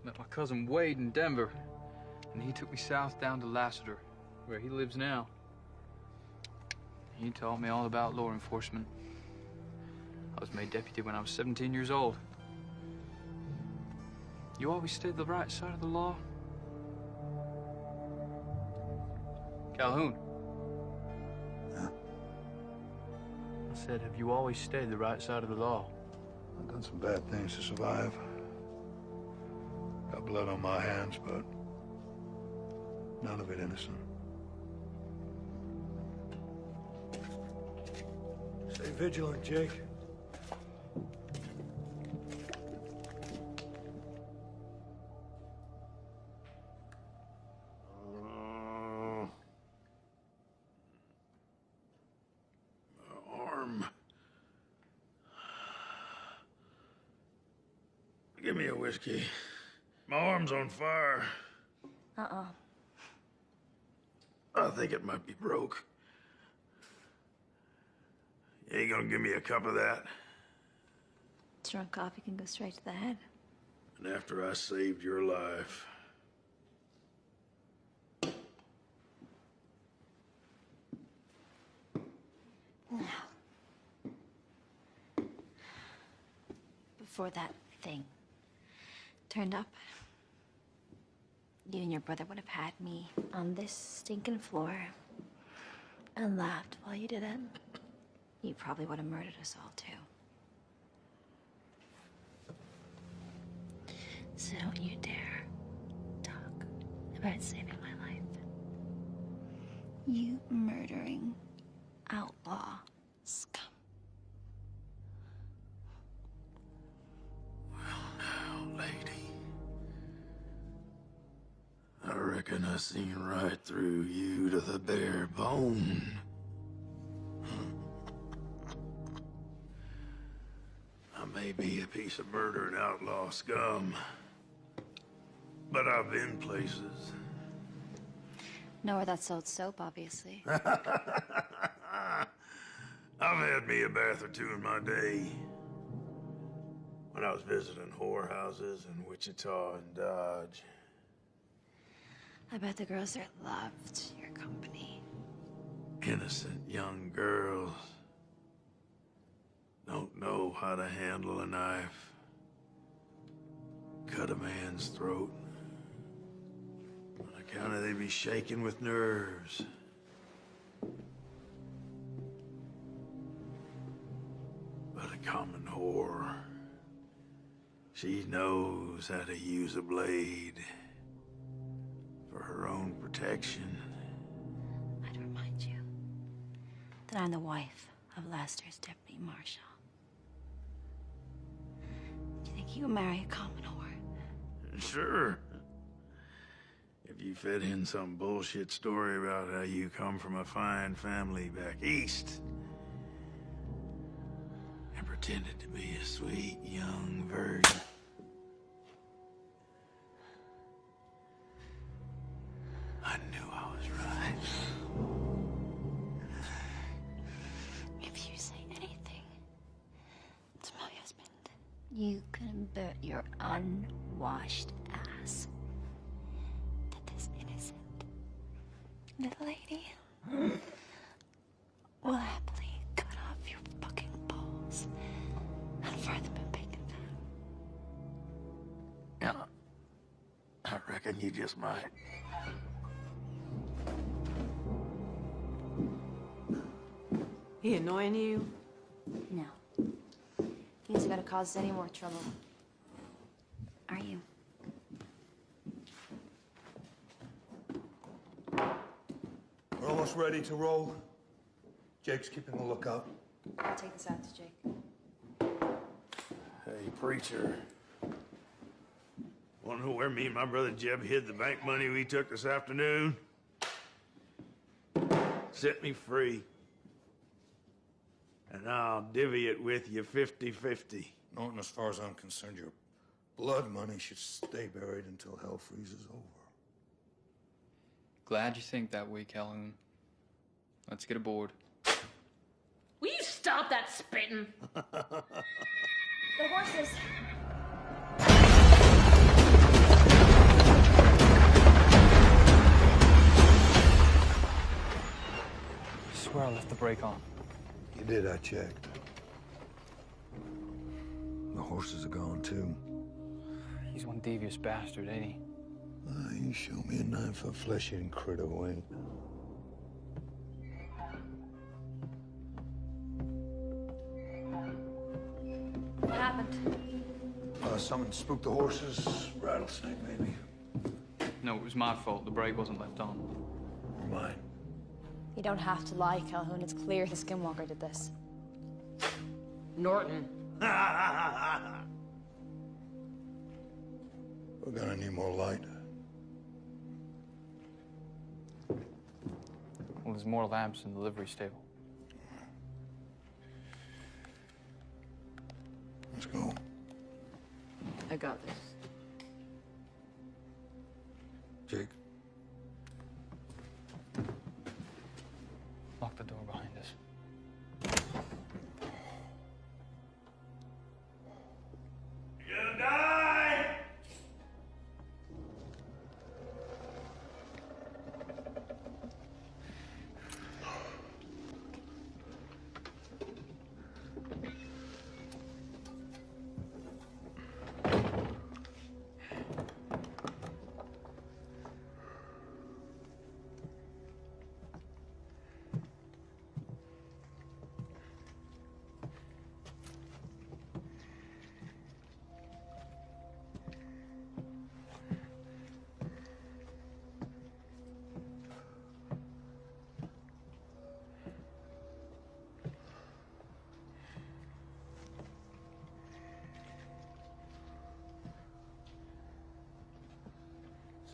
Met my cousin Wade in Denver, and he took me south down to Lassiter, where he lives now. He taught me all about law enforcement. I was made deputy when I was 17 years old. You always stayed the right side of the law? Calhoun. Yeah? I said, have you always stayed the right side of the law? I've done some bad things to survive. Got blood on my hands, but none of it innocent. Stay vigilant, Jake. Give me a whiskey. My arm's on fire. Uh-uh. I think it might be broke. You ain't gonna give me a cup of that? Strong coffee can go straight to the head. And after I saved your life. Before that thing turned up, you and your brother would have had me on this stinking floor and laughed while you did it. You probably would have murdered us all, too. So don't you dare talk about saving my life. You murdering outlaw scum. Lady, I reckon I seen right through you to the bare bone. I may be a piece of murder and outlaw scum, but I've been places. Nowhere that sold soap, obviously. I've had me a bath or two in my day. when I was visiting whorehouses in Wichita and Dodge. I bet the girls there loved your company. Innocent young girls. Don't know how to handle a knife. Cut a man's throat. On account of they be shaking with nerves. But a common whore. She knows how to use a blade for her own protection. I'd remind you that I'm the wife of Lester's deputy marshal. Do you think you would marry a common whore? Sure. If you fed in some bullshit story about how you come from a fine family back east and pretended to be a sweet young virgin. I knew I was right. If you say anything to my husband, you can bet your unwashed ass that this innocent little lady will happily cut off your fucking balls and fry them in bacon fat. Yeah, I reckon you just might. He annoying you? No. He isn't gonna cause us any more trouble. Are you? We're almost ready to roll. Jake's keeping a lookout. I'll take this out to Jake. Hey, preacher. Wanna know where me and my brother Jeb hid the bank money we took this afternoon? Set me free. And I'll divvy it with you 50-50. Not as far as I'm concerned. Your blood money should stay buried until hell freezes over. Glad you think that way, Calhoun. Let's get aboard. Will you stop that spitting? The horses. I swear I left the brake on. You did, I checked. The horses are gone, too. He's one devious bastard, ain't he? You show me a 9-foot flesh-eating critter who ain't. What happened? Someone spooked the horses. Rattlesnake, maybe. No, it was my fault. The brake wasn't left on. Or mine. You don't have to lie, Calhoun. It's clear the Skinwalker did this. Norton. We're gonna need more light. Well, there's more lamps in the livery stable. Let's go. I got this. Jake. Lock the door behind us. You're gonna die!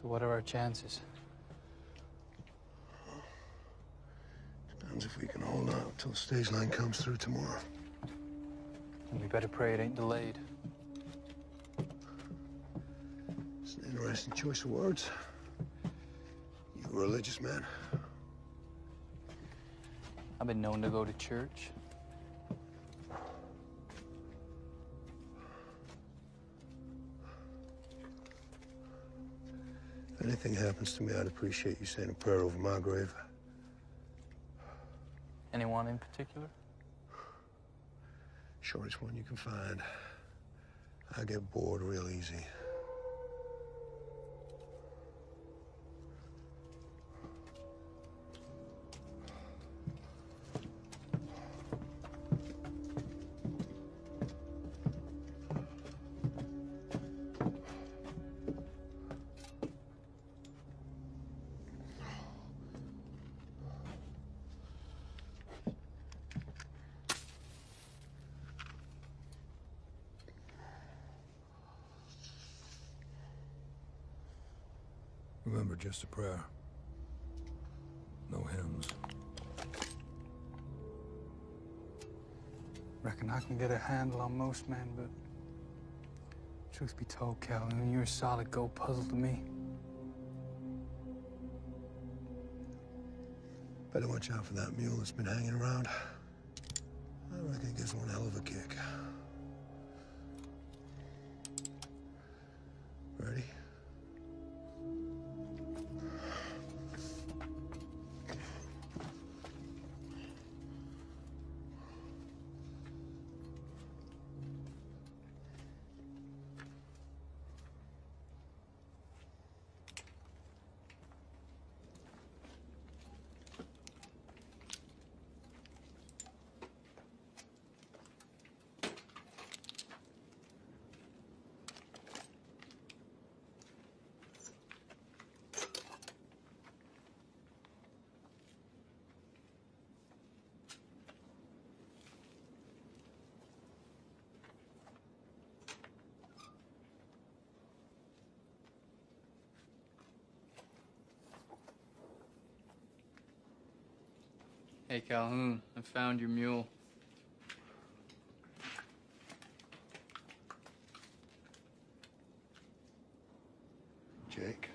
So what are our chances? Depends if we can hold out till the stage line comes through tomorrow. And we better pray it ain't delayed. It's an interesting choice of words. You a religious man? I've been known to go to church. If anything happens to me, I'd appreciate you saying a prayer over my grave. Anyone in particular? Shortest one you can find. I get bored real easy. Remember, just a prayer. No hymns. Reckon I can get a handle on most men, but truth be told, Calhoun, you're a solid gold puzzle to me. Better watch out for that mule that's been hanging around. I reckon it gives one hell of a kick. Ready? Hey, Calhoun, I found your mule. Jake.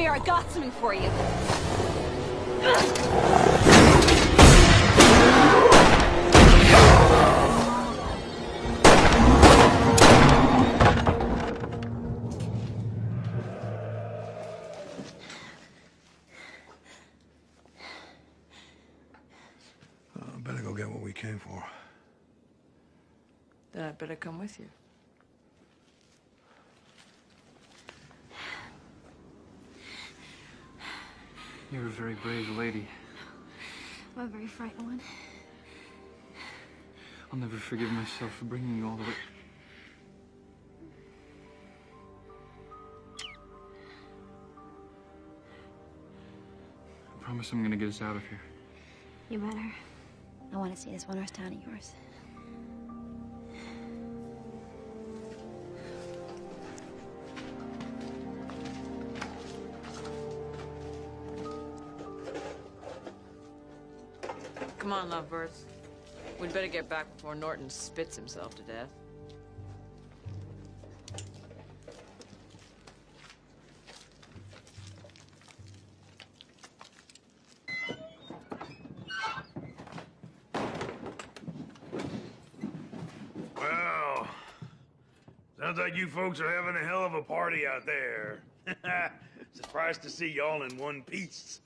I got something for you. Better go get what we came for. Then I'd better come with you. You're a very brave lady. I'm a very frightened one. I'll never forgive myself for bringing you all the way. I promise I'm gonna get us out of here. You better. I want to see this one-horse town of yours. Come on, lovebirds. We'd better get back before Norton spits himself to death. Well, sounds like you folks are having a hell of a party out there. Surprised to see y'all in one piece.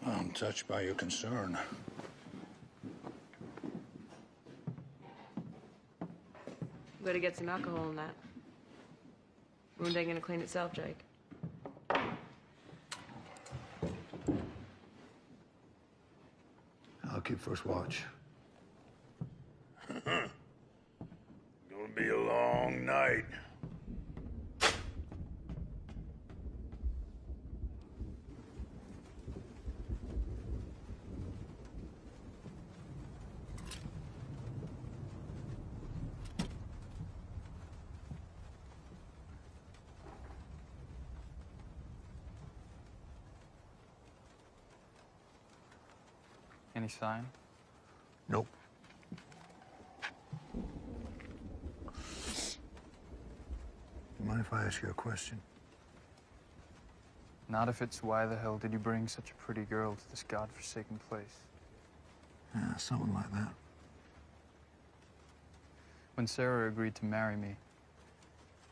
I'm touched by your concern. Better get some alcohol in that. Wound ain't gonna clean itself, Jake. I'll keep first watch. Gonna be a long night. Any sign? Nope. Mind if I ask you a question? Not if it's why the hell did you bring such a pretty girl to this godforsaken place? Yeah, something like that. When Sarah agreed to marry me,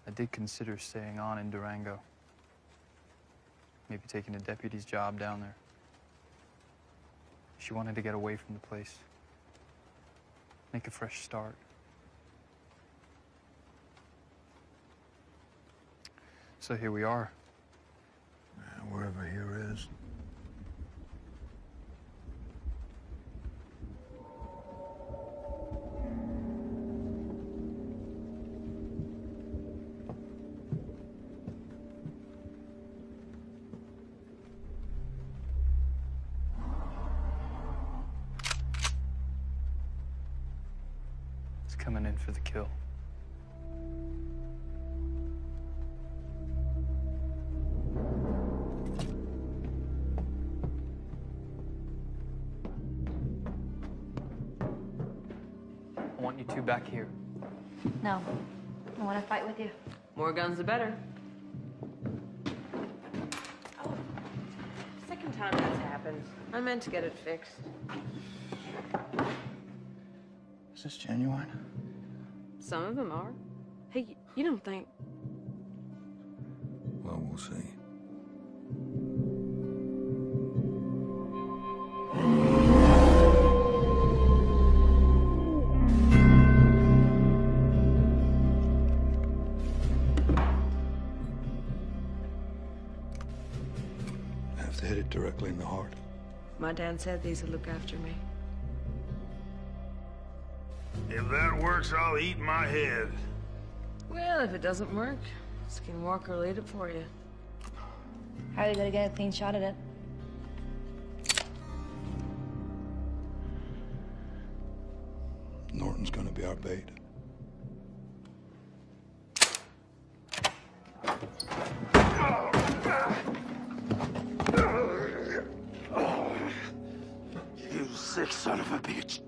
I did consider staying on in Durango. Maybe taking a deputy's job down there. She wanted to get away from the place. Make a fresh start. So here we are. Wherever here is. It's coming in for the kill. I want you two back here. No. I want to fight with you. More guns, the better. Oh, second time that's happened. I meant to get it fixed. Is this genuine? Some of them are. Hey, you don't think... Well, we'll see. Have to hit it directly in the heart. My dad said these would look after me. If that works, I'll eat my head. Well, if it doesn't work, Skinwalker will eat it for you. How are you gonna get a clean shot at it? Norton's gonna be our bait. You sick son of a bitch.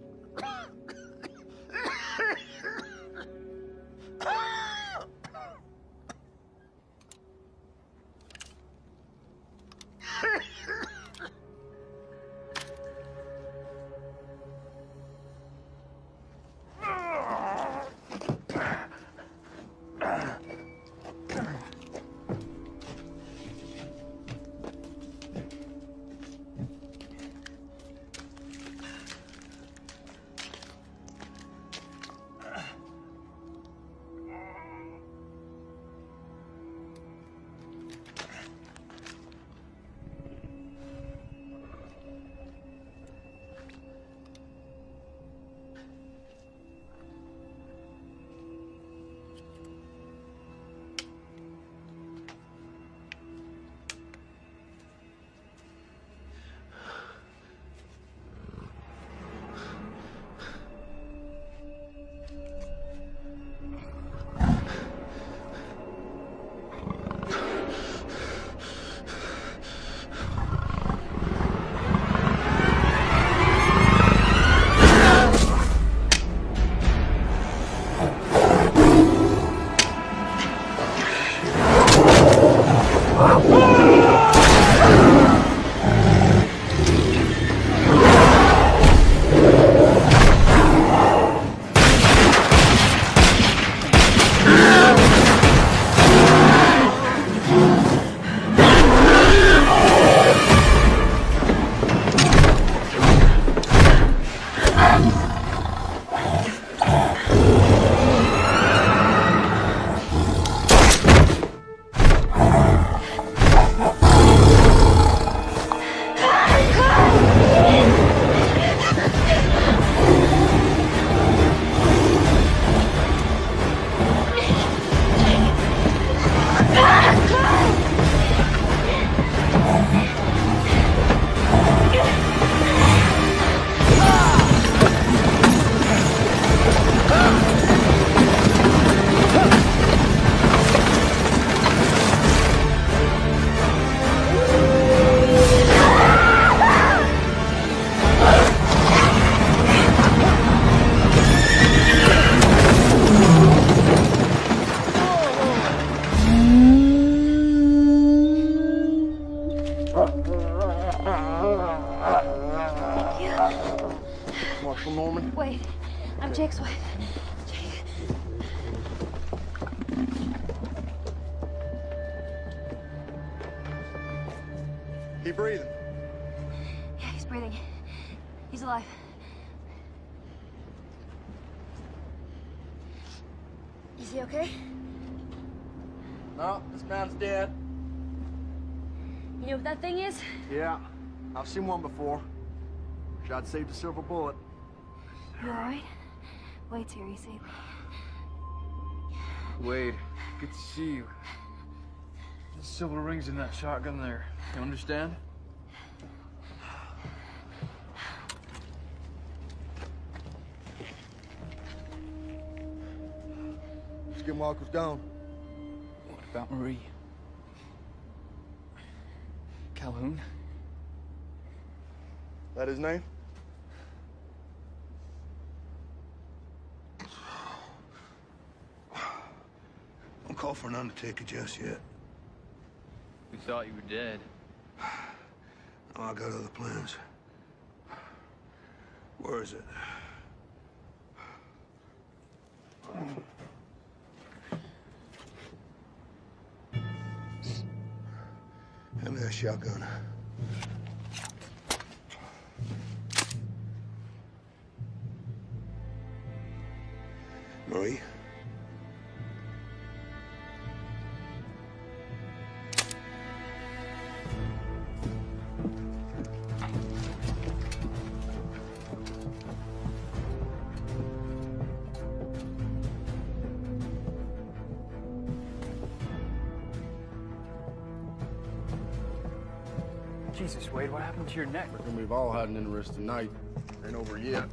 Marshal Norman? Wait, I'm Jake's wife. Keep breathing. Yeah, he's breathing. He's alive. Is he okay? No, this man's dead. You know what that thing is? Yeah, I've seen one before. Wish I'd saved a silver bullet. You alright? Wade's here, he saved me. Wade, good to see you. The silver rings in that shotgun there. You understand? Skinwalker's gone. What about Marie? Calhoun? That his name? Don't call for an undertaker just yet. We thought you were dead. No, I got other plans. Where is it? Hand me that shotgun. Marie? Jesus, Wade, what happened to your neck? Reckon we've all had an interesting night. Ain't over yet.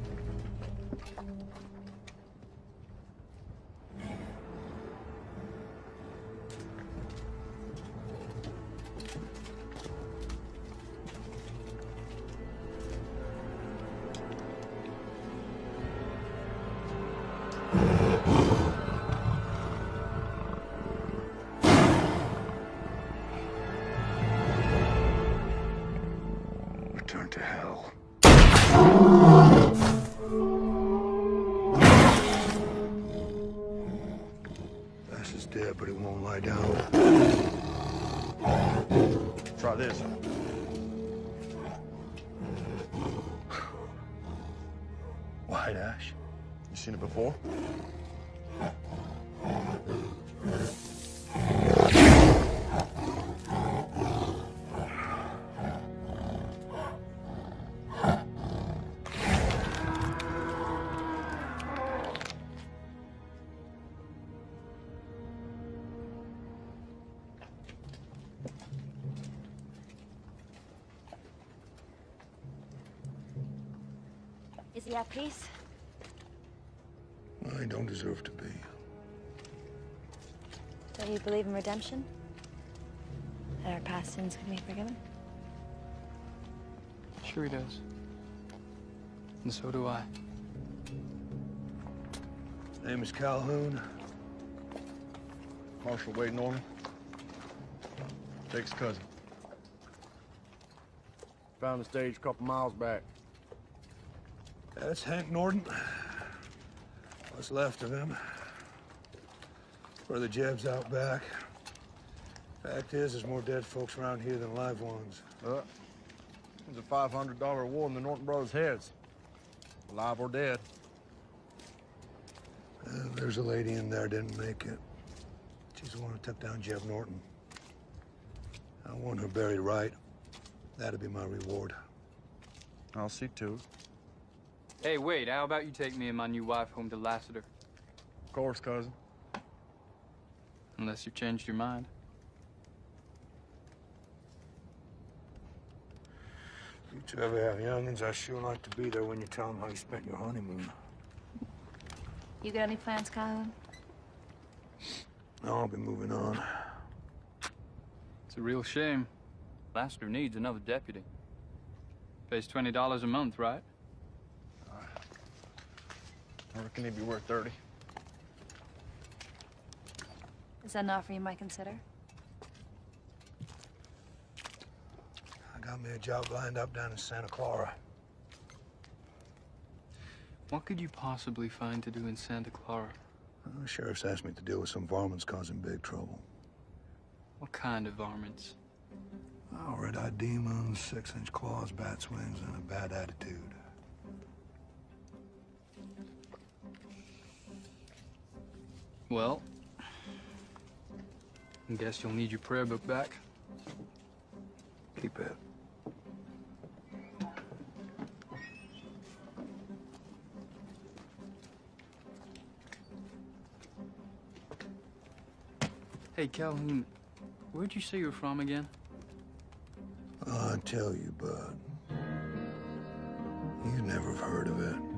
Return to hell. Bass is dead, but it won't lie down. Try this. White ash. You seen it before? Is he at peace? I don't deserve to be. Don't you believe in redemption? That our past sins can be forgiven? Sure he does. And so do I. Name is Calhoun. Marshal Wade Norman. Jake's cousin. Found the stage a couple miles back. That's Hank Norton. What's left of him. Where the Jeb's out back. Fact is, there's more dead folks around here than live ones. There's a $500 award in the Norton brothers' heads. Alive or dead. There's a lady in there didn't make it. She's the one who took down Jeb Norton. I want her buried right. That'd be my reward. I'll see to it. Hey, Wade, how about you take me and my new wife home to Lassiter? Of course, cousin. Unless you've changed your mind. If you two ever have youngins, I sure like to be there when you tell them how you spent your honeymoon. You got any plans, Calhoun? No, I'll be moving on. It's a real shame. Lassiter needs another deputy. Pays $20 a month, right? I reckon he'd be worth 30. Is that an offer you might consider? Got me a job lined up down in Santa Clara. What could you possibly find to do in Santa Clara? Well, the sheriff's asked me to deal with some varmints causing big trouble. What kind of varmints? Oh, red-eyed demons, 6-inch claws, bat wings, and a bad attitude. Well, I guess you'll need your prayer book back. Keep it. Hey, Calhoun, where'd you say you're from again? I'll tell you, bud. You'd never have heard of it.